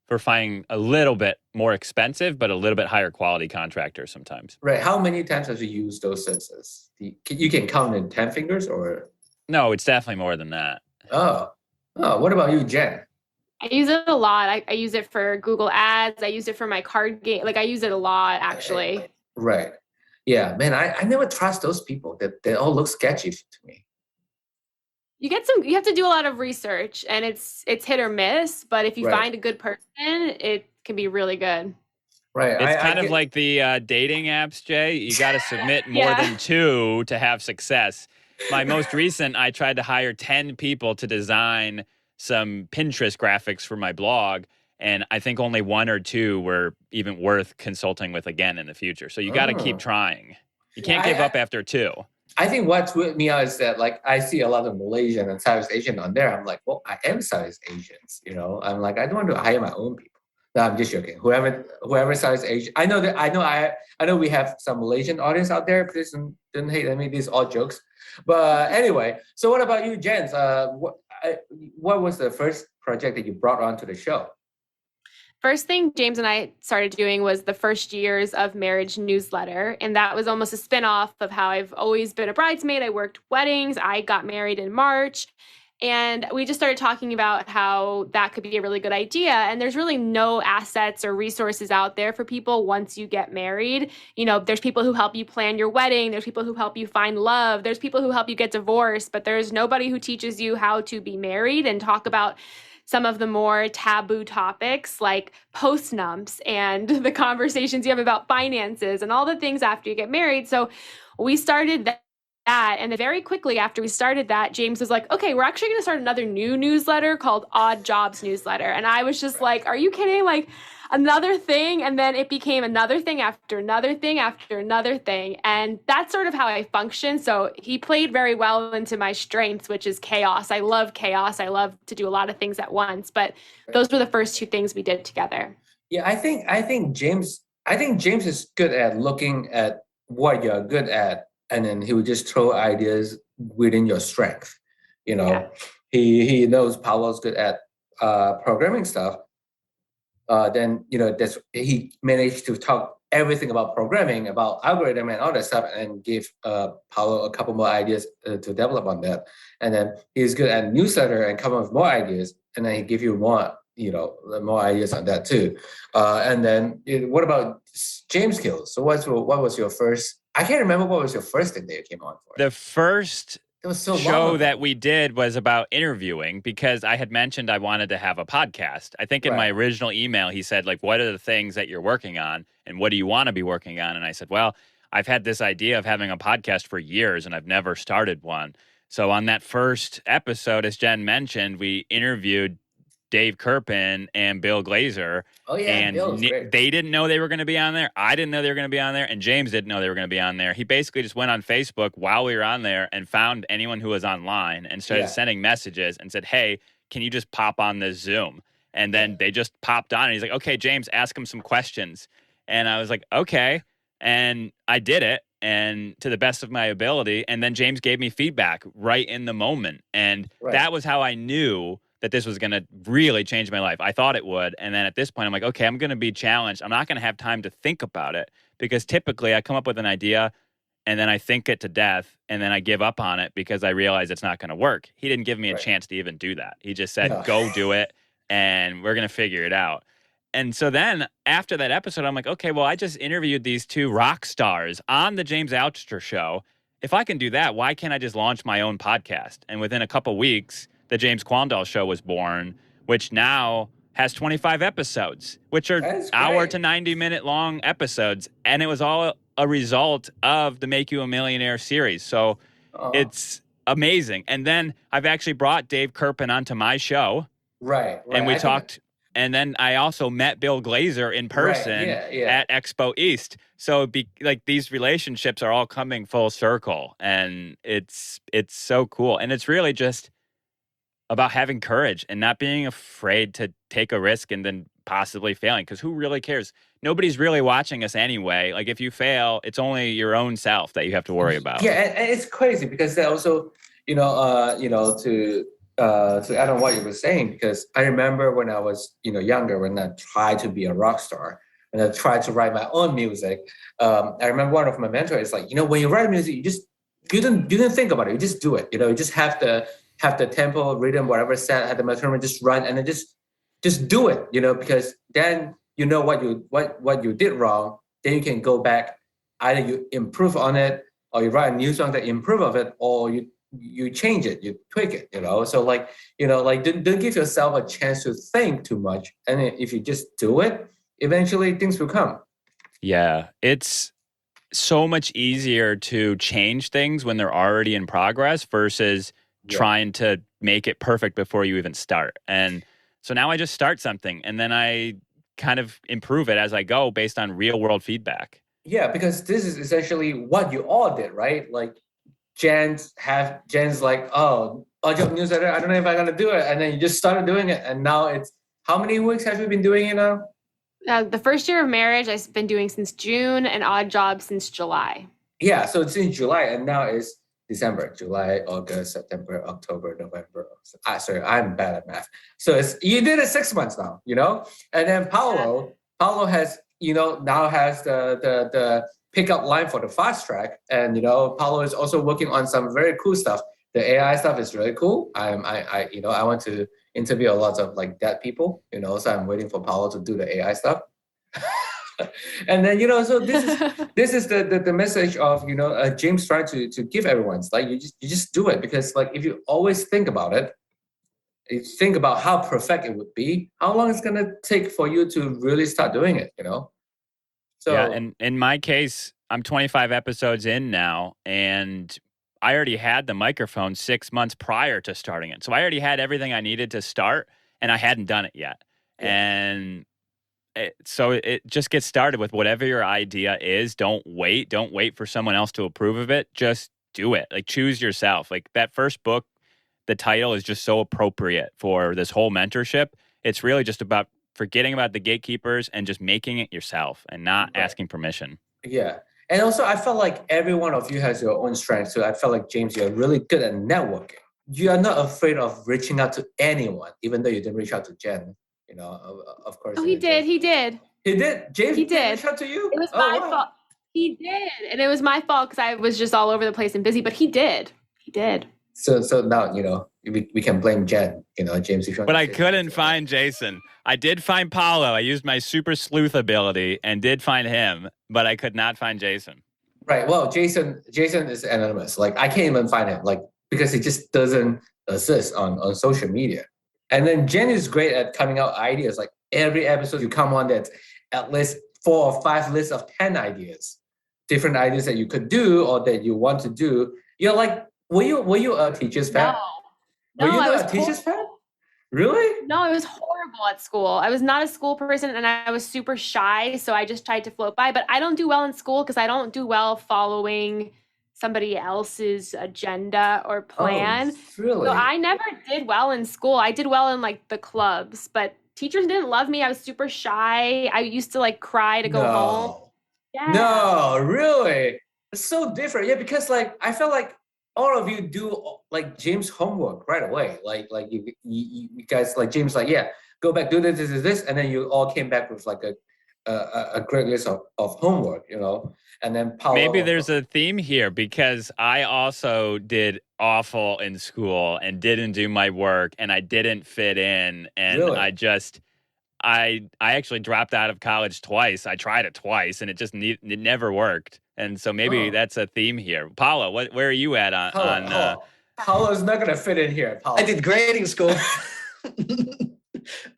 Speaker 7: for finding a little bit more expensive, but a little bit higher quality contractors sometimes.
Speaker 6: Right. How many times have you used those services? You can count in 10 fingers or?
Speaker 7: No, it's definitely more than that.
Speaker 6: Oh, what about you, Jen?
Speaker 8: I use it a lot. I use it for Google Ads. I use it for my card game. Like I use it a lot, actually.
Speaker 6: Right. Yeah, man, I never trust those people. They all look sketchy to me.
Speaker 8: You have to do a lot of research, and it's hit or miss. But if you find a good person, it can be really good.
Speaker 6: Right.
Speaker 7: It's kind of like the dating apps, Jay. You got to submit more than 2 to have success. My most recent, I tried to hire 10 people to design some Pinterest graphics for my blog. And I think only 1 or 2 were even worth consulting with again in the future. So you got to keep trying. You can't give up after 2.
Speaker 6: I think what's with me is that, like, I see a lot of Malaysian and Southeast Asian on there. I'm like, well, I am Southeast Asians, I'm like, I don't want to hire my own people. No, I'm just joking. Whoever Southeast Asian, I know we have some Malaysian audience out there. Please don't hate. I mean, these are all jokes. But anyway, so what about you, Jens? What was the first project that you brought onto the show?
Speaker 8: First thing James and I started doing was the first years of marriage newsletter. And that was almost a spinoff of how I've always been a bridesmaid. I worked weddings. I got married in March. And we just started talking about how that could be a really good idea. And there's really no assets or resources out there for people once you get married. There's people who help you plan your wedding. There's people who help you find love. There's people who help you get divorced. But there's nobody who teaches you how to be married and talk about some of the more taboo topics like post-nums and the conversations you have about finances and all the things after you get married. So we started that. And then very quickly after we started that, James was like, okay, we're actually going to start another new newsletter called Odd Jobs Newsletter. And I was just like, are you kidding? Like, another thing, and then it became another thing after another thing after another thing. And that's sort of how I function. So he played very well into my strengths, which is chaos. I love chaos. I love to do a lot of things at once. But those were the first two things we did together.
Speaker 6: Yeah, I think James is good at looking at what you're good at, and then he would just throw ideas within your strength. You know,
Speaker 8: Yeah.
Speaker 6: he knows Paolo's good at programming stuff. Then he managed to talk everything about programming, about algorithm and all that stuff, and give Paolo a couple more ideas to develop on that. And then he's good at newsletter and come up with more ideas, and then he give you more ideas on that too. And then what about James skills? So what was your first? I can't remember what was your first thing that you came on for.
Speaker 7: The first
Speaker 6: It was so
Speaker 7: show
Speaker 6: long
Speaker 7: that we did was about interviewing, because I had mentioned I wanted to have a podcast. I think in my original email, he said, like, what are the things that you're working on and what do you want to be working on? And I said, well, I've had this idea of having a podcast for years and I've never started one. So on that first episode, as Jen mentioned, we interviewed Dave Kirpin and Bill Glazer.
Speaker 6: Oh, yeah,
Speaker 7: and
Speaker 6: Bill's great.
Speaker 7: they didn't know they were going to be on there. I didn't know they were going to be on there. And James didn't know they were going to be on there. He basically just went on Facebook while we were on there and found anyone who was online and started sending messages and said, hey, can you just pop on this Zoom? And then they just popped on and he's like, okay, James, ask him some questions. And I was like, okay. And I did it, and to the best of my ability. And then James gave me feedback right in the moment. And that was how I knew that this was going to really change my life. I thought it would. And then at this point, I'm like, okay, I'm going to be challenged. I'm not going to have time to think about it, because typically I come up with an idea and then I think it to death and then I give up on it because I realize it's not going to work. He didn't give me a chance to even do that. He just said, go do it and we're going to figure it out. And so then after that episode, I'm like, okay, well, I just interviewed these two rock stars on the James Altucher show. If I can do that, why can't I just launch my own podcast? And within a couple weeks, the James Quandahl show was born, which now has 25 episodes, which are hour to 90-minute long episodes. And it was all a result of the Make You a Millionaire series. So it's amazing. And then I've actually brought Dave Kirpin onto my show.
Speaker 6: Right.
Speaker 7: And we talked. And then I also met Bill Glazer in person at Expo East. So these relationships are all coming full circle. And it's so cool. And it's really just about having courage and not being afraid to take a risk and then possibly failing, because who really cares? Nobody's really watching us anyway. Like, if you fail, it's only your own self that you have to worry about.
Speaker 6: Yeah, and it's crazy because they also, to add on what you were saying, because I remember when I was, younger, when I tried to be a rock star and I tried to write my own music. I remember one of my mentors is like, when you write music, you didn't think about it, you just do it. You just have the tempo, rhythm, whatever set, have the metronome, just run, and then just do it. Because then what you did wrong, then you can go back. Either you improve on it, or you write a new song that improve of it, or you change it, you tweak it. So don't give yourself a chance to think too much. And if you just do it, eventually things will come.
Speaker 7: Yeah, it's so much easier to change things when they're already in progress versus trying to make it perfect before you even start. And so now I just start something and then I kind of improve it as I go based on real world feedback.
Speaker 6: Yeah, because this is essentially what you all did, right? Like Jen's like, oh, job newsletter, I don't know if I'm gonna do it. And then you just started doing it. And now it's, how many weeks have you been doing it now?
Speaker 8: The first year of marriage, I've been doing since June, and Odd Job since July.
Speaker 6: Yeah, so it's in July, and now it's December, July, August, September, October, November. Sorry, I'm bad at math. So you did it 6 months now, And then Paolo has, now has the pickup line for the fast track, and Paolo is also working on some very cool stuff. The AI stuff is really cool. I want to interview a lot of like dead people, so I'm waiting for Paolo to do the AI stuff. And then so this is the message of James trying to give everyone. It's like you just do it, because like if you always think about it, you think about how perfect it would be, how long it's gonna take for you to really start doing it, So
Speaker 7: yeah, and in my case, I'm 25 episodes in now, and I already had the microphone 6 months prior to starting it. So I already had everything I needed to start, and I hadn't done it yet. Yeah. And So it just gets started with whatever your idea is. Don't wait for someone else to approve of it. Just do it. Like, choose yourself. Like, that first book, the title is just so appropriate for this whole mentorship. It's really just about forgetting about the gatekeepers and just making it yourself and not asking permission.
Speaker 6: Yeah. And also, I felt like every one of you has your own strengths. So I felt like, James, you're really good at networking. You are not afraid of reaching out to anyone, even though you didn't reach out to Jen. You know, of course.
Speaker 8: Oh, he did. He did.
Speaker 6: He did? James
Speaker 8: He did.
Speaker 6: reach out to you?
Speaker 8: It was my fault. He did. And it was my fault because I was just all over the place and busy, but he did. He did.
Speaker 6: So now, you know, we can blame Jen, you know, James.
Speaker 7: But I couldn't find Jason. I did find Paolo. I used my super sleuth ability and did find him, but I could not find Jason.
Speaker 6: Right. Well, Jason is anonymous. Like, I can't even find him, like, because he just doesn't assist on social media. And then Jen is great at coming out ideas. Like, every episode you come on, that's at least 4 or 5 lists of 10 ideas, different ideas that you could do or that you want to do. You're like, were you a teacher's pet?
Speaker 8: No,
Speaker 6: were you
Speaker 8: I was
Speaker 6: not a teacher's pet? Really?
Speaker 8: No, it was horrible at school. I was not a school person and I was super shy. So I just tried to float by. But I don't do well in school because I don't do well following somebody else's agenda or plan.
Speaker 6: Oh, really?
Speaker 8: So I never did well in school. I did well in like the clubs, but teachers didn't love me. I was super shy. I used to like cry to go home. Yeah.
Speaker 6: No, really? It's so different. Yeah, because like I felt like all of you do like James' homework right away. Like you guys, like James, like, yeah, go back, do this, and then you all came back with like a great list of homework, you know. And then Paolo,
Speaker 7: maybe there's a theme here because I also did awful in school and didn't do my work and I didn't fit in and
Speaker 6: Really?
Speaker 7: I actually dropped out of college twice. I tried it twice and it never worked. And so maybe that's a theme here. Paolo, where are you at on
Speaker 6: Paolo's not gonna fit in here. Paolo.
Speaker 9: I did great in school.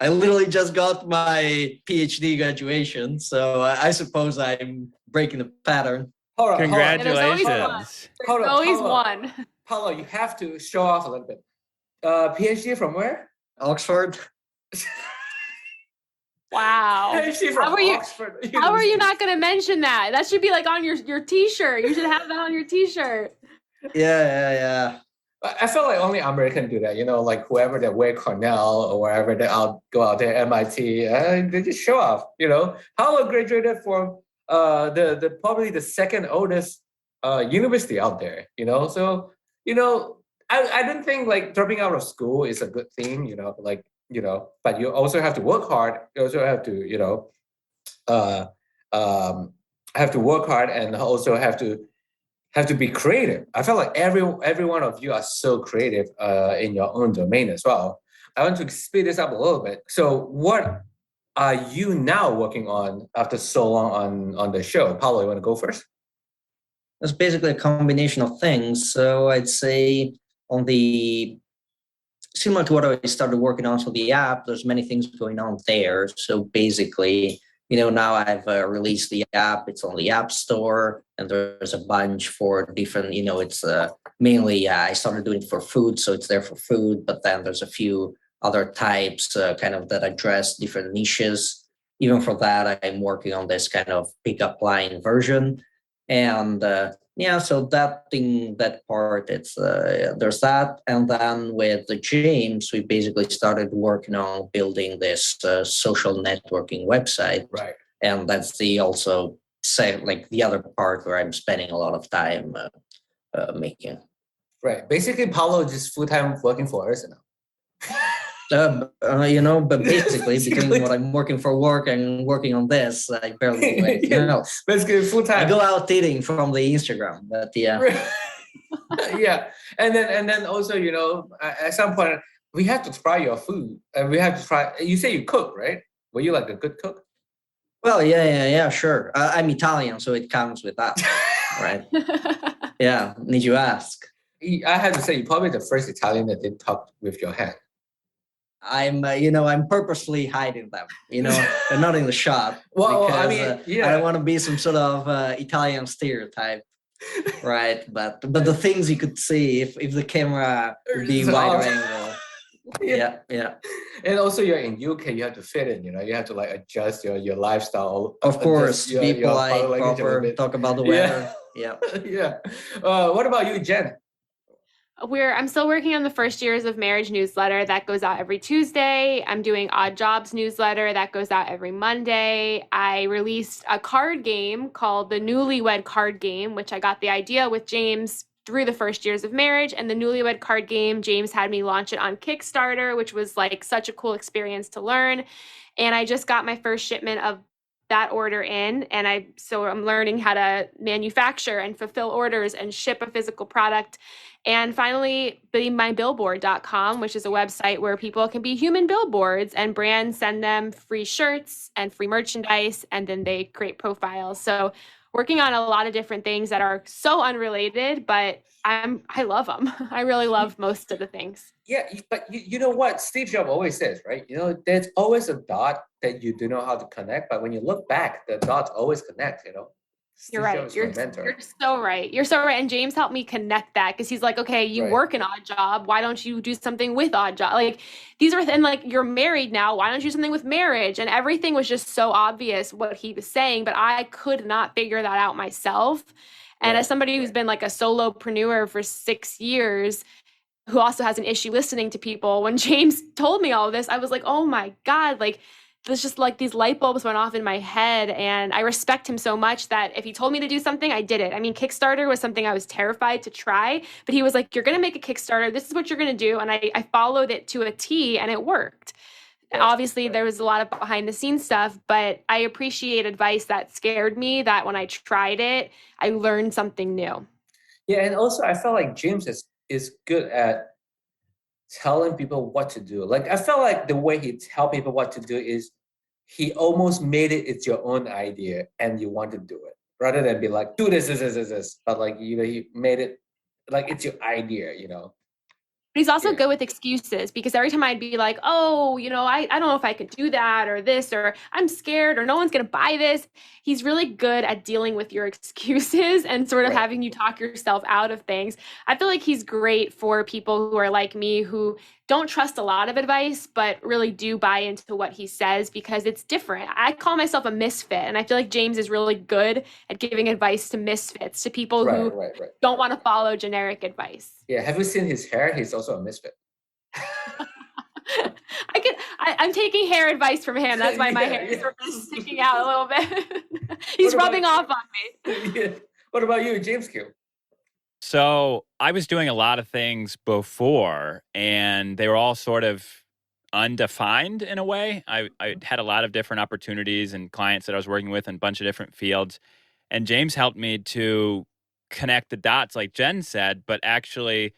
Speaker 9: I literally just got my PhD graduation, so I suppose I'm breaking the pattern.
Speaker 7: Congratulations.
Speaker 8: There's always one.
Speaker 6: Paolo, you have to show off a little bit. PhD from where?
Speaker 9: Oxford.
Speaker 8: Wow.
Speaker 6: PhD from Oxford.
Speaker 8: How are you not going to mention that? That should be like on your t-shirt. You should have that on your t-shirt.
Speaker 9: Yeah.
Speaker 6: I feel like only Americans do that, you know, like whoever that wear Cornell or wherever they go out there, MIT, they just show off, you know. Paolo graduated from the probably the second oldest university out there, you know. So, you know, I don't think like dropping out of school is a good thing, you know, like, you know, but you also have to work hard. You also have to, you know, have to work hard and also have to be creative. I feel like every one of you are so creative in your own domain as well. I want to speed this up a little bit. So what are you now working on after so long on the show? Paolo, you want to go first?
Speaker 9: It's basically a combination of things. So I'd say on the similar to what I started working on for the app, there's many things going on there. So basically, you know, now I've released the app. It's on the App Store, and there's a bunch for different, you know, it's mainly, I started doing it for food, so it's there for food, but then there's a few other types kind of that address different niches. Even for that, I'm working on this kind of pickup line version. And so that part, it's there's that. And then with James, we basically started working on building this social networking website.
Speaker 6: Right.
Speaker 9: And that's the other part where I'm spending a lot of time making.
Speaker 6: Right. Basically, Paolo is just full-time working for us now.
Speaker 9: You know, but basically between what I'm working for work and working on this, I barely do anything else.
Speaker 6: Basically full-time.
Speaker 9: I go out eating from the Instagram, but yeah.
Speaker 6: Yeah. And then also, you know, at some point we have to try your food and we have to try, you say you cook, right? Were you like a good cook?
Speaker 9: Well, yeah, sure. I'm Italian, so it counts with that, right? Yeah, need you ask?
Speaker 6: I have to say, you're probably the first Italian that did talk with your hand.
Speaker 9: I'm purposely hiding them. You know, they're not in the shot.
Speaker 6: Well,
Speaker 9: because,
Speaker 6: I mean,
Speaker 9: I don't want to be some sort of Italian stereotype, right? But the things you could see if the camera would be wider angle. Yeah.
Speaker 6: And also you're in UK, you have to fit in, you have to like adjust your lifestyle.
Speaker 9: Of course,
Speaker 6: your,
Speaker 9: be
Speaker 6: your body
Speaker 9: polite,
Speaker 6: language a little
Speaker 9: proper,
Speaker 6: bit.
Speaker 9: talk about the weather. Yeah.
Speaker 6: Yeah. What about you, Jen?
Speaker 8: I'm still working on the first years of marriage newsletter that goes out every Tuesday. I'm doing Odd Jobs newsletter that goes out every Monday. I released a card game called the Newlywed Card Game, which I got the idea with James through the first years of marriage. And the Newlywed Card Game, James had me launch it on Kickstarter, which was like such a cool experience to learn. And I just got my first shipment of that order in, and I'm learning how to manufacture and fulfill orders and ship a physical product. And finally, BeMyBillboard.com, which is a website where people can be human billboards, and brands send them free shirts and free merchandise, and then they create profiles. So working on a lot of different things that are so unrelated, but I love them. I really love most of the things.
Speaker 6: Yeah, but you know what Steve Jobs always says, right? There's always a dot that you don't know how to connect, but when you look back, the dots always connect,
Speaker 8: You're right. You're so right. You're so right. And James helped me connect that because he's like, okay, you work an odd job. Why don't you do something with odd job? Like and like you're married now. Why don't you do something with marriage? And everything was just so obvious what he was saying, but I could not figure that out myself. And as somebody who's been like a solopreneur for 6 years, who also has an issue listening to people, when James told me all of this, I was like, oh my God, like it's just like these light bulbs went off in my head. And I respect him so much that if he told me to do something, I did it. I mean, Kickstarter was something I was terrified to try, but he was like, you're going to make a Kickstarter. This is what you're going to do. And I followed it to a T, and it worked. Obviously, there was a lot of behind the scenes stuff, but I appreciate advice that scared me, that when I tried it, I learned something new.
Speaker 6: Yeah. And also I felt like James is good at telling people what to do. Like I felt like the way he tell people what to do is he almost made it's your own idea and you want to do it, rather than be like, do this. But like, he made it like it's your idea.
Speaker 8: But he's also good with excuses, because every time I'd be like, oh, I don't know if I could do that or this, or I'm scared, or no one's going to buy this. He's really good at dealing with your excuses and sort of having you talk yourself out of things. I feel like he's great for people who are like me, who don't trust a lot of advice, but really do buy into what he says because it's different. I call myself a misfit, and I feel like James is really good at giving advice to misfits, to people who don't want to follow generic advice.
Speaker 6: Yeah, have you seen his hair? He's also a misfit.
Speaker 8: I'm taking hair advice from him. That's why my hair is sticking out a little bit. He's rubbing off on me.
Speaker 6: Yeah. What about you, James Q?
Speaker 7: So I was doing a lot of things before, and they were all sort of undefined in a way. I had a lot of different opportunities and clients that I was working with in a bunch of different fields. And James helped me to connect the dots, like Jen said, but actually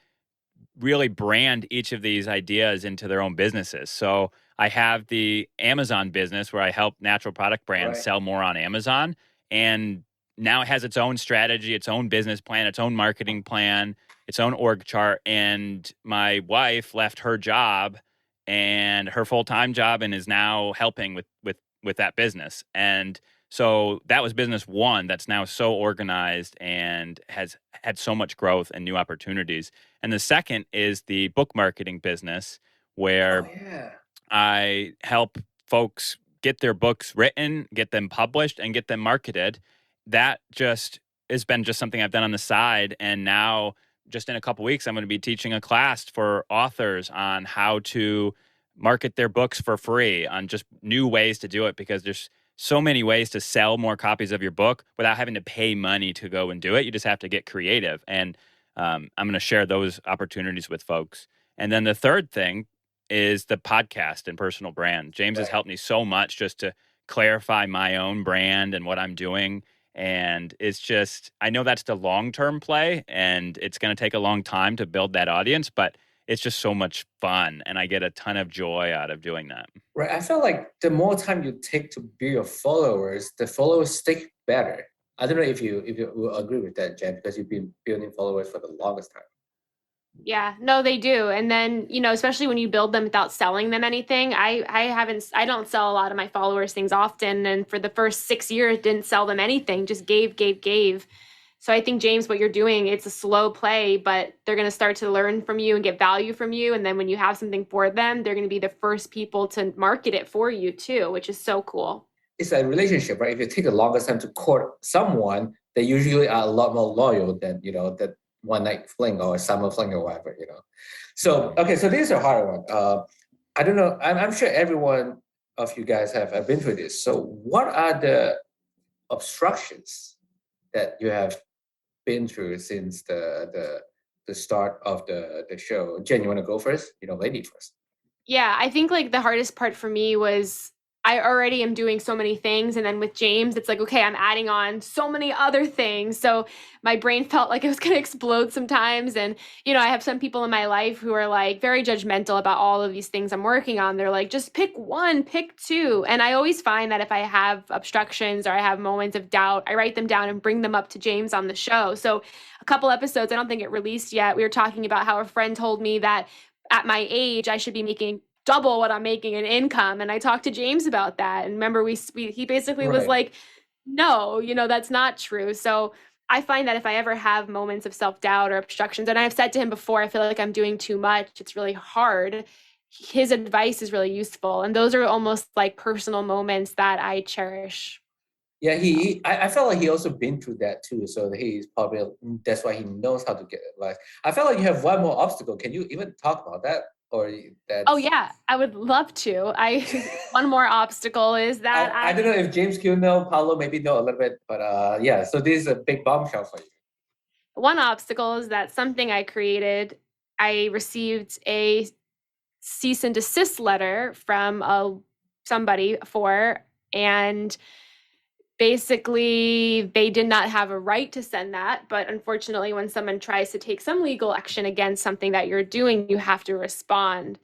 Speaker 7: really brand each of these ideas into their own businesses. So I have the Amazon business where I help natural product brands sell more on Amazon. And now it has its own strategy, its own business plan, its own marketing plan, its own org chart. And my wife left her job and her full-time job and is now helping with that business. And so that was business one that's now so organized and has had so much growth and new opportunities. And the second is the book marketing business, where I help folks get their books written, get them published, and get them marketed. That just has been just something I've done on the side. And now, just in a couple weeks, I'm going to be teaching a class for authors on how to market their books for free, on just new ways to do it, because there's so many ways to sell more copies of your book without having to pay money to go and do it. You just have to get creative. And I'm going to share those opportunities with folks. And then the third thing is the podcast and personal brand. James has helped me so much just to clarify my own brand and what I'm doing. And it's just, I know that's the long-term play, and it's going to take a long time to build that audience, but it's just so much fun, and I get a ton of joy out of doing that.
Speaker 6: Right. I feel like the more time you take to build your followers, the followers stick better. I don't know if you will agree with that, Jen, because you've been building followers for the longest time.
Speaker 8: Yeah, no, they do. And then, especially when you build them without selling them anything, I don't sell a lot of my followers things often. And for the first 6 years, didn't sell them anything, just gave. So I think, James, what you're doing, it's a slow play, but they're going to start to learn from you and get value from you. And then when you have something for them, they're going to be the first people to market it for you too, which is so cool.
Speaker 6: It's a relationship, right? If you take the longest time to court someone, they usually are a lot more loyal than, that one night fling or summer fling or whatever, So, okay, so this is a hard one. I don't know. I'm sure everyone of you guys have been through this. So what are the obstructions that you have been through since the start of the show? Jen, you want to go first? Lady first.
Speaker 8: Yeah, I think like the hardest part for me was I already am doing so many things. And then with James, it's like, okay, I'm adding on so many other things. So my brain felt like it was going to explode sometimes. And, I have some people in my life who are like very judgmental about all of these things I'm working on. They're like, just pick one, pick two. And I always find that if I have obstructions or I have moments of doubt, I write them down and bring them up to James on the show. So a couple episodes, I don't think it released yet, we were talking about how a friend told me that at my age, I should be making double what I'm making in income. And I talked to James about that. And remember, he basically was like, no, that's not true. So I find that if I ever have moments of self-doubt or obstructions, and I've said to him before, I feel like I'm doing too much, it's really hard, his advice is really useful. And those are almost like personal moments that I cherish.
Speaker 6: Yeah, I felt like he also been through that too. So he's probably, that's why he knows how to get advice. I felt like you have one more obstacle. Can you even talk about that? Or that's...
Speaker 8: Oh yeah, I would love to. One more obstacle is that
Speaker 6: I don't know if James know, Paolo maybe know a little bit, but yeah. So this is a big bombshell for you.
Speaker 8: One obstacle is that something I created, I received a cease and desist letter from somebody for, and basically they did not have a right to send that. But unfortunately, when someone tries to take some legal action against something that you're doing, you have to respond.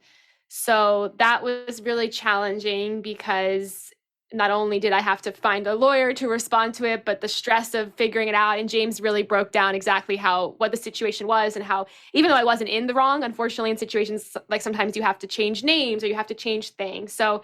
Speaker 8: So that was really challenging because not only did I have to find a lawyer to respond to it, but the stress of figuring it out. And James really broke down exactly what the situation was and how, even though I wasn't in the wrong, unfortunately in situations like sometimes you have to change names or you have to change things. So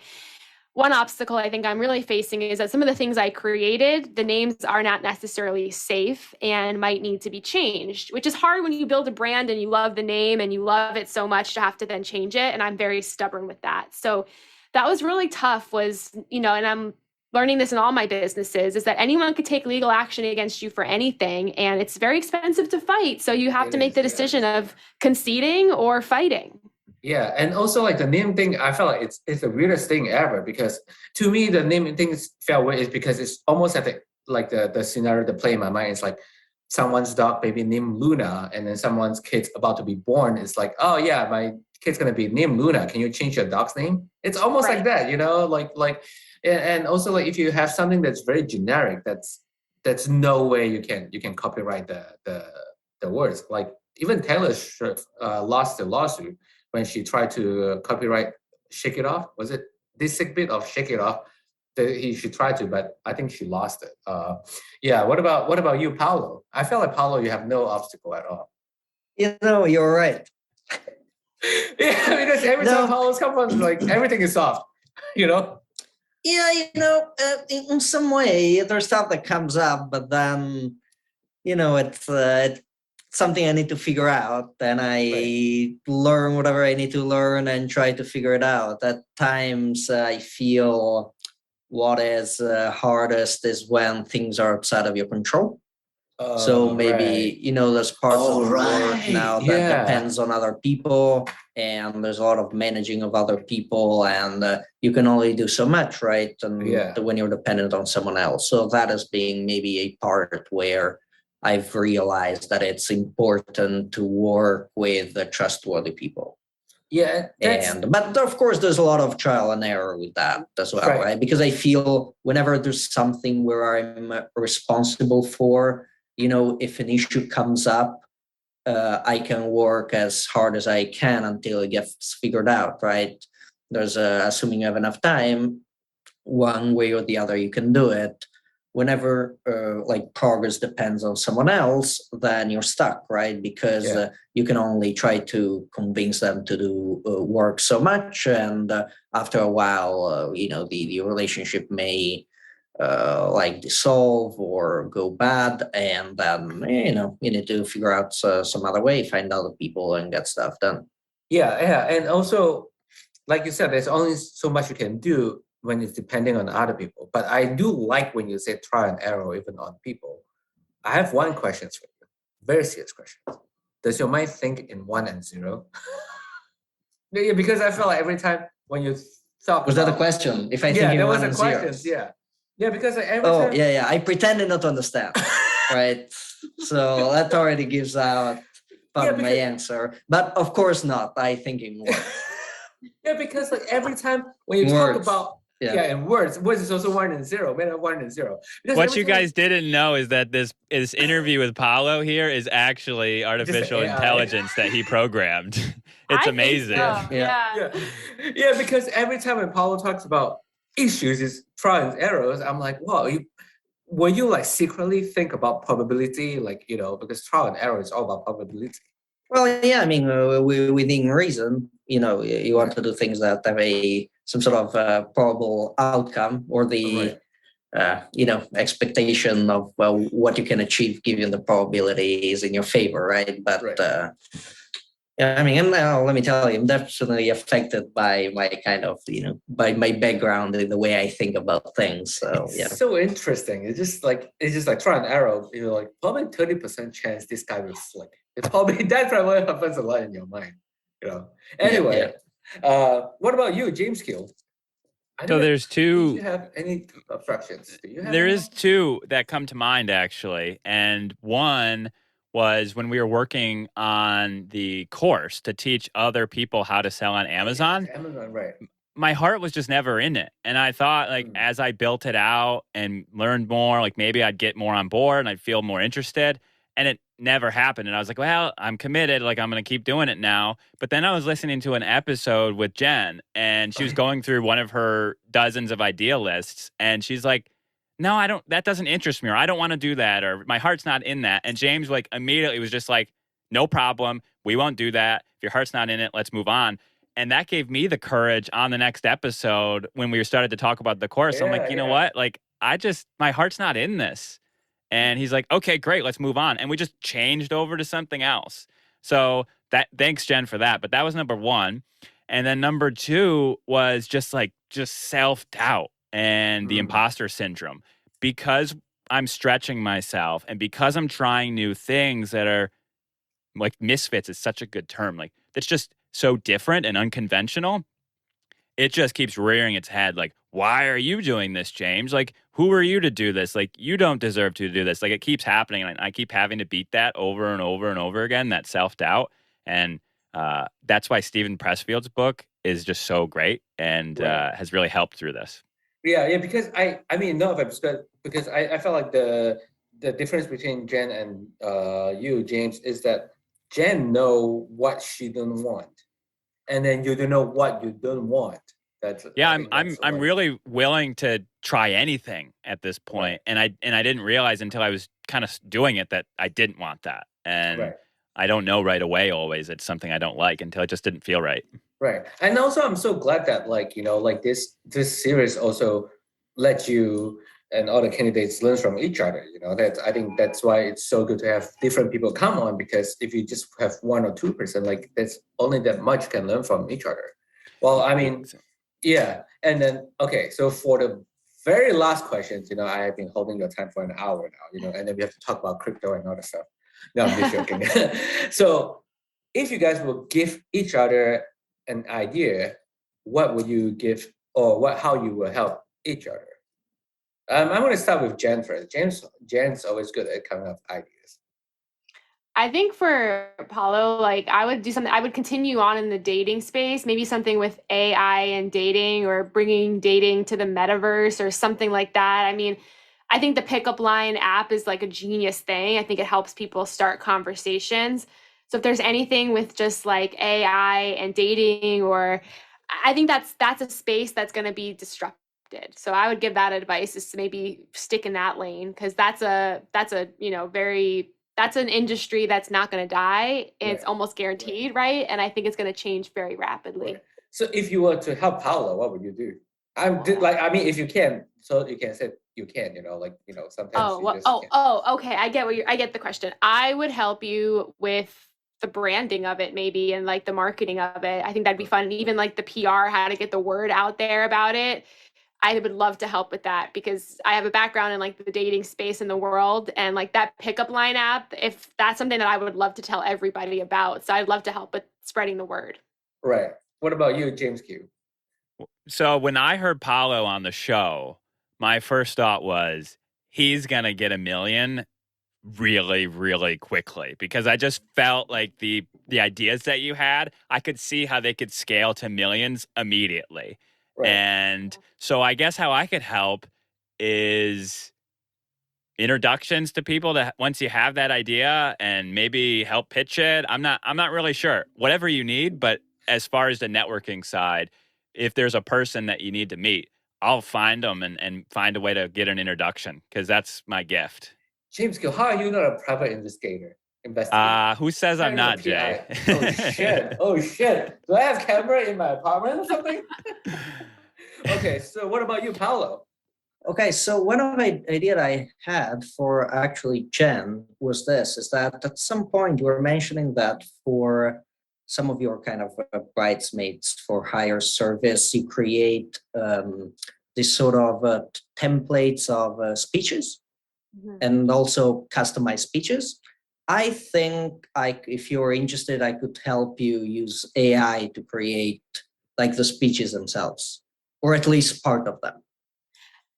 Speaker 8: one obstacle I think I'm really facing is that some of the things I created, the names are not necessarily safe and might need to be changed, which is hard when you build a brand and you love the name and you love it so much to have to then change it. And I'm very stubborn with that. So that was really tough and I'm learning this in all my businesses, is that anyone could take legal action against you for anything. And it's very expensive to fight. So you have to make the decision of conceding or fighting.
Speaker 6: Yeah, and also like the name thing, I felt like it's the weirdest thing ever, because to me the name thing felt weird is because it's almost at the scenario that play in my mind. It's like someone's dog maybe named Luna, and then someone's kid's about to be born. It's like, oh yeah, my kid's gonna be named Luna. Can you change your dog's name? It's almost like that, and also like if you have something that's very generic, that's no way you can copyright the words. Like even Taylor Swift lost the lawsuit when she tried to copyright Shake It Off. Was it this sick bit of Shake It Off that she tried to, but I think she lost it. Yeah, what about you, Paolo? I feel like, Paolo, you have no obstacle at all.
Speaker 9: You're right.
Speaker 6: Yeah, because every time Paolo's come on, like everything is soft,
Speaker 9: Yeah, in some way there's stuff that comes up, but then, it's something I need to figure out, and I learn whatever I need to learn and try to figure it out. At times I feel what is hardest is when things are outside of your control. So maybe, there's parts of the work now that depends on other people, and there's a lot of managing of other people, and you can only do so much, right? And when you're dependent on someone else. So that is being maybe a part where I've realized that it's important to work with the trustworthy people.
Speaker 6: Yeah.
Speaker 9: But of course, there's a lot of trial and error with that as well, right? Because I feel whenever there's something where I'm responsible for, if an issue comes up, I can work as hard as I can until it gets figured out, right? There's assuming you have enough time, one way or the other, you can do it. Whenever progress depends on someone else, then you're stuck, right? Because you can only try to convince them to do work so much, and after a while, the relationship may like dissolve or go bad, and then you need to figure out some other way, find other people, and get stuff done.
Speaker 6: Yeah, and also, like you said, there's only so much you can do when it's depending on other people. But I do like when you say try and error even on people. I have one question for you, very serious question. Does your mind think in 1 and 0? Yeah, because I feel like every time when you talk,
Speaker 9: was that a question? If I think
Speaker 6: yeah,
Speaker 9: in
Speaker 6: there was
Speaker 9: 1
Speaker 6: a
Speaker 9: and
Speaker 6: question.
Speaker 9: 0.
Speaker 6: Yeah, because like every time.
Speaker 9: Yeah. I pretended not to understand, right? So that already gives out part of my answer. But of course not. I think in words.
Speaker 6: Yeah, because like every time when you talk about in words is also 1 and 0, 1 and 0. Because
Speaker 7: what you guys didn't know is that this interview with Paolo here is actually artificial intelligence that he programmed. It's amazing.
Speaker 8: So.
Speaker 6: Yeah, because every time when Paolo talks about issues, is trials and errors, I'm like, wow, will you like secretly think about probability, like because trial and error is all about probability.
Speaker 9: Well, yeah, I mean, within reason, you want to do things that have some sort of probable outcome, or the expectation of what you can achieve given the probability is in your favor, right? But yeah, I mean, let me tell you, I'm definitely affected by my kind of, by my background in the way I think about things. So yeah,
Speaker 6: it's so interesting. It's just like try and error. Like probably 30% chance this guy will flick. It's probably that probably happens a lot in your mind. Anyway, what about you, James Q?
Speaker 7: So there's two.
Speaker 6: Do you have any obstructions?
Speaker 7: There is two that come to mind, actually. And one was when we were working on the course to teach other people how to sell on Amazon.
Speaker 6: Amazon, right.
Speaker 7: My heart was just never in it. And I thought, as I built it out and learned more, like maybe I'd get more on board and I'd feel more interested. And it never happened. And I was like, well, I'm committed. Like, I'm going to keep doing it now. But then I was listening to an episode with Jen, and she was going through one of her dozens of idea lists. And she's like, no, that doesn't interest me, or I don't want to do that, or my heart's not in that. And James, like, immediately was just like, no problem. We won't do that. If your heart's not in it, let's move on. And that gave me the courage on the next episode when we started to talk about the course. I'm like, you know what? Like, my heart's not in this. And he's like, okay, great, let's move on. And we just changed over to something else. So thanks, Jen, for that. But that was number one. And then number two was just self-doubt and the imposter syndrome. Because I'm stretching myself and because I'm trying new things that are like misfits is such a good term. Like, that's just so different and unconventional. It just keeps rearing its head. Like, why are you doing this, James? Like, who are you to do this? Like, you don't deserve to do this. Like, it keeps happening. And I keep having to beat that over and over and over again, that self-doubt. And that's why Stephen Pressfield's book is just so great and has really helped through this.
Speaker 6: Yeah, because I mean, no offense, because I felt like the difference between Jen and you, James, is that Jen know what she don't want. And then you don't know what you don't want.
Speaker 7: I'm really willing to try anything at this point. And I didn't realize until I was kind of doing it that I didn't want that. And I don't know right away always it's something I don't like until it just didn't feel right.
Speaker 6: Right. And also I'm so glad that this series also let you and all the candidates learn from each other. I think that's why it's so good to have different people come on, because if you just have 1 or 2%, like that's only that much can learn from each other. Well, I mean, yeah. And then, okay, so for the very last questions, I have been holding your time for an hour now, and then we have to talk about crypto and other stuff. No, I'm just joking. So if you guys will give each other an idea, what would you give, or how you will help each other? I'm going to start with Jen first. Jen's always good at coming up with ideas.
Speaker 8: I think for Paolo, I would do something. I would continue on in the dating space, maybe something with AI and dating, or bringing dating to the metaverse or something like that. I mean, I think the Pickup Line app is like a genius thing. I think it helps people start conversations. So if there's anything with just like AI and dating, or I think that's a space that's going to be disrupted. So I would give that advice, is to maybe stick in that lane, because that's an industry that's not going to die. It's almost guaranteed, right? And I think it's going to change very rapidly.
Speaker 6: Right. So if you were to help Paolo, what would you do? If you can, so you can say you can, like, sometimes
Speaker 8: Oh,
Speaker 6: you
Speaker 8: well,
Speaker 6: just
Speaker 8: oh,
Speaker 6: can't.
Speaker 8: oh, okay. I get the question. I would help you with the branding of it maybe and like the marketing of it. I think that'd be fun. And even like the PR, how to get the word out there about it. I would love to help with that because I have a background in like the dating space in the world and like that pickup line app, if that's something that I would love to tell everybody about. So I'd love to help with spreading the word.
Speaker 6: Right. What about you, James Q?
Speaker 7: So when I heard Paolo on the show, my first thought was he's going to get 1 million really, really quickly because I just felt like the ideas that you had, I could see how they could scale to millions immediately.
Speaker 6: Right.
Speaker 7: And so I guess how I could help is introductions to people that once you have that idea and maybe help pitch it. I'm not really sure. Whatever you need, but as far as the networking side, if there's a person that you need to meet, I'll find them and find a way to get an introduction because that's my gift.
Speaker 6: James Q, how are you not a private investigator?
Speaker 7: Who says I'm not, Jay?
Speaker 6: Oh shit. Do I have camera in my apartment or something? Okay, so what about you, Paolo?
Speaker 9: Okay, so one of the idea I had for actually Jen was this, is that at some point you were mentioning that for some of your kind of bridesmaids for hire service, you create this sort of templates of speeches and also customized speeches. I think if you're interested, I could help you use AI to create like the speeches themselves, or at least part of them.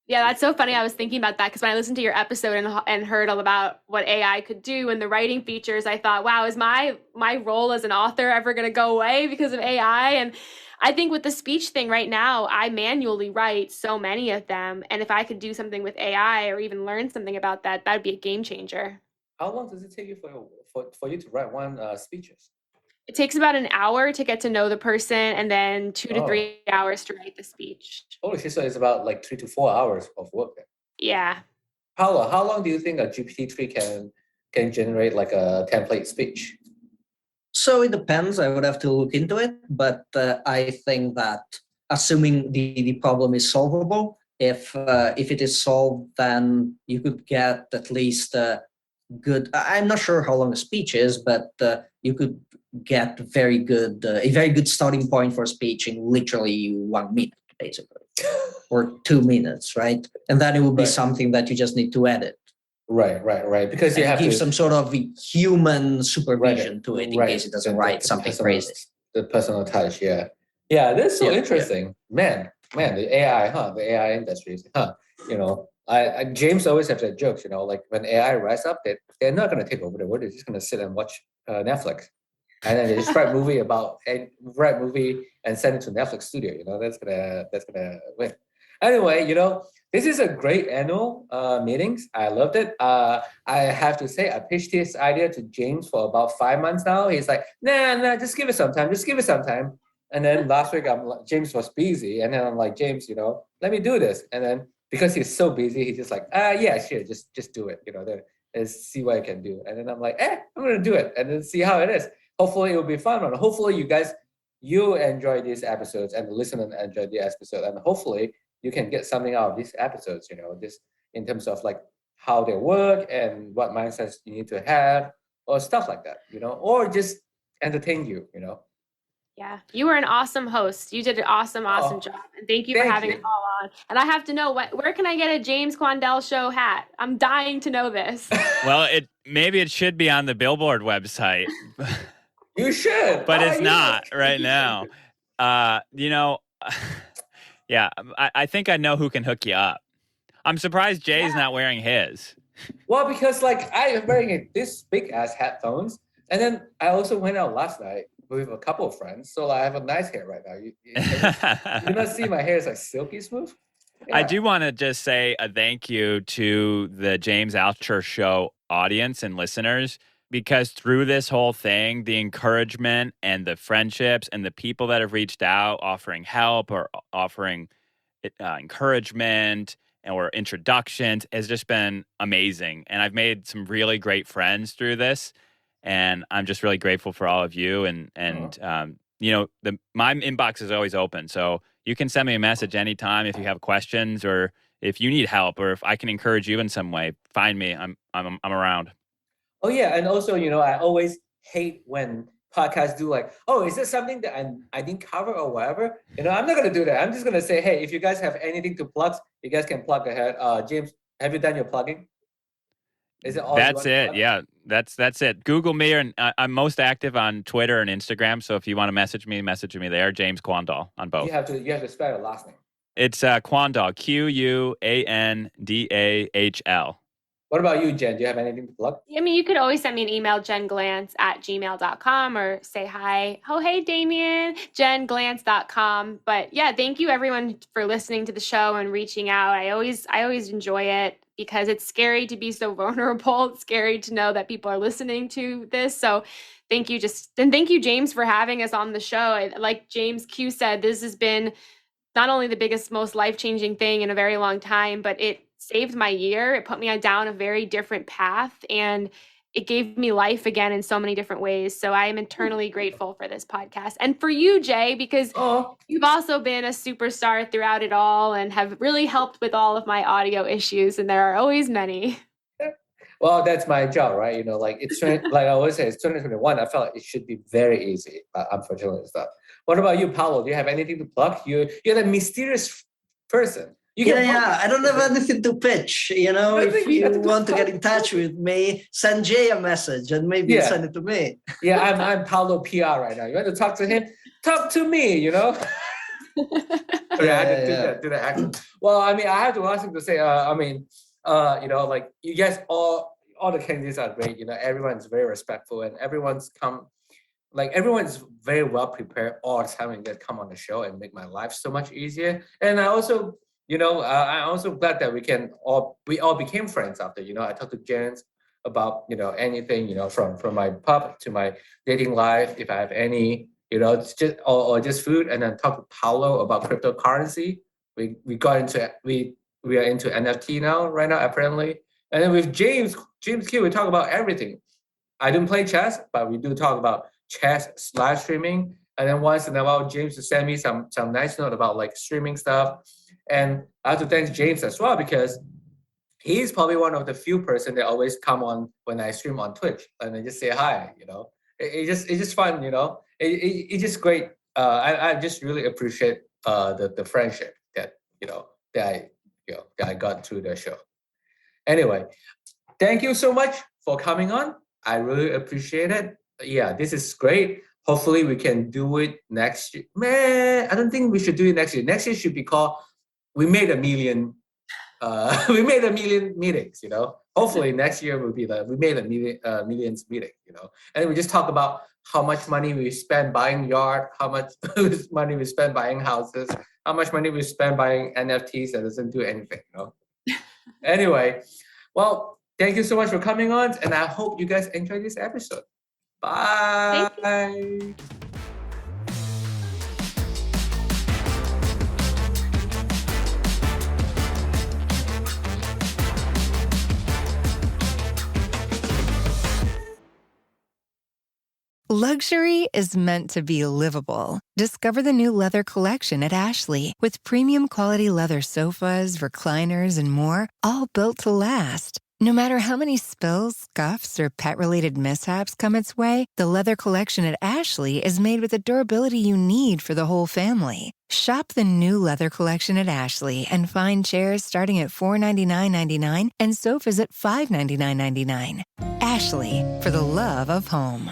Speaker 8: Yeah, that's so funny. I was thinking about that because when I listened to your episode and heard all about what AI could do and the writing features, I thought, wow, is my role as an author ever going to go away because of AI? And I think with the speech thing right now, I manually write so many of them. And if I could do something with AI or even learn something about that, that'd be a game changer.
Speaker 6: How long does it take you for you to write one speeches?
Speaker 8: It takes about an hour to get to know the person and then 2 to 3 hours to write the speech.
Speaker 6: Holy shit, so it's about like 3 to 4 hours of work then.
Speaker 8: Yeah.
Speaker 6: Paolo, how long do you think a GPT-3 can generate like a template speech?
Speaker 9: So it depends. I would have to look into it, but I think that assuming the problem is solvable, if it is solved, then you could get at least good. I'm not sure how long a speech is, but you could get a very good starting point for a speech in literally 1 minute, basically, or 2 minutes, right? And then it will be something that you just need to edit.
Speaker 6: Right. Because you have
Speaker 9: give
Speaker 6: to
Speaker 9: some sort of human supervision to it in case it doesn't write something crazy.
Speaker 6: The personal touch, yeah. Yeah, that's so interesting. Yeah. Man, the AI, the AI industry, James always have that jokes, like when AI rise up, they're not going to take over the world. They're just going to sit and watch Netflix, and then they just write movie and send it to Netflix studio. That's gonna win. Anyway, this is a great annual meetings. I loved it. I have to say, I pitched this idea to James for about 5 months now. He's like, nah, just give it some time. And then last week, James was busy, and then I'm like, James, let me do this. And then because he's so busy, he's just like, yeah, sure, just do it. Let's see what I can do. And then I'm like, I'm gonna do it, and then see how it is. Hopefully, it will be fun. And hopefully, you enjoy these episodes, and the listener enjoy the episode, and hopefully, you can get something out of these episodes. This in terms of like how they work and what mindsets you need to have, or stuff like that. Or just entertain you.
Speaker 8: Yeah, you were an awesome host. You did an awesome job. And thank you for having us all on. And I have to know, where can I get a James Quandahl show hat? I'm dying to know this.
Speaker 7: Well, maybe it should be on the Billboard website.
Speaker 6: You should.
Speaker 7: But it's not right now. Yeah, I think I know who can hook you up. I'm surprised Jay's not wearing his.
Speaker 6: Well, because like I am wearing this big ass headphones, and then I also went out last night with a couple of friends, so I have a nice hair right now. You do not see my hair is like silky smooth. Yeah.
Speaker 7: I do want to just say a thank you to the James Altucher Show audience and listeners, because through this whole thing, the encouragement and the friendships and the people that have reached out offering help or offering encouragement or introductions has just been amazing. And I've made some really great friends through this. And I'm just really grateful for all of you. And my inbox is always open. So you can send me a message anytime if you have questions or if you need help or if I can encourage you in some way, find me. I'm around.
Speaker 6: Oh yeah, and also, I always hate when podcasts do like, oh, is this something that I didn't cover or whatever? I'm not gonna do that. I'm just gonna say, hey, if you guys have anything to plug, you guys can plug ahead. James, have you done your plugging? Is it all?
Speaker 7: That's it. Yeah, that's it. Google me, and I'm most active on Twitter and Instagram. So if you want to message me there. James Quandahl on both.
Speaker 6: You have to spell your last name.
Speaker 7: It's Quandahl, Quandahl.
Speaker 6: What about you, Jen? Do you have anything to plug?
Speaker 8: I mean, you could always send me an email, jenglantz@gmail.com, or say hi. Oh, hey, Damien, jenglantz.com. But yeah, thank you everyone for listening to the show and reaching out. I always enjoy it because it's scary to be so vulnerable. It's scary to know that people are listening to this. So thank you. And thank you, James, for having us on the show. Like James Q said, this has been not only the biggest, most life-changing thing in a very long time, but it saved my year. It put me down a very different path, and it gave me life again in so many different ways. So I am eternally grateful for this podcast. And for you, Jay, because you've also been a superstar throughout it all and have really helped with all of my audio issues, and there are always many.
Speaker 6: Well, that's my job, right? Like it's like I always say, it's 2021. I felt like it should be very easy, but unfortunately it's not. What about you, Paolo? Do you have anything to plug? You're the mysterious person.
Speaker 9: I don't have anything to pitch. If you want to get in touch with me, send Jay a message and maybe send it to me.
Speaker 6: Yeah, I'm Paolo PR right now. You want to talk to him? Talk to me, do the accent. Well, I mean, I have to ask him to say, like you guys all the candidates are great. Everyone's very respectful and everyone's very well prepared all the time and come on the show and make my life so much easier. And I also, I'm also glad that we all became friends after. I talked to James about anything, from my pub to my dating life, if I have any, it's just or just food, and then talk to Paolo about cryptocurrency. We are into NFT right now apparently, and then with James Q, we talk about everything. I don't play chess, but we do talk about chess live streaming, and then once in a while James will send me some nice note about like streaming stuff. And I have to thank James as well because he's probably one of the few person that always come on when I stream on Twitch and they just say hi. It's just fun. It's just great. I just really appreciate the friendship that I got through the show. Anyway, thank you so much for coming on. I really appreciate it. Yeah, this is great. Hopefully we can do it next year. Man, I don't think we should do it next year. Next year should be called We Made a Million. We made a million meetings. Hopefully next year will be We Made a Millions meeting. And we just talk about how much money we spend buying yard, how much money we spend buying houses, how much money we spend buying NFTs that doesn't do anything. Anyway, well, thank you so much for coming on, and I hope you guys enjoyed this episode. Bye.
Speaker 10: Luxury is meant to be livable. Discover the new leather collection at Ashley with premium quality leather sofas, recliners, and more, all built to last. No matter how many spills, scuffs, or pet-related mishaps come its way, the leather collection at Ashley is made with the durability you need for the whole family. Shop the new leather collection at Ashley and find chairs starting at $499.99 and sofas at $599.99. Ashley, for the love of home.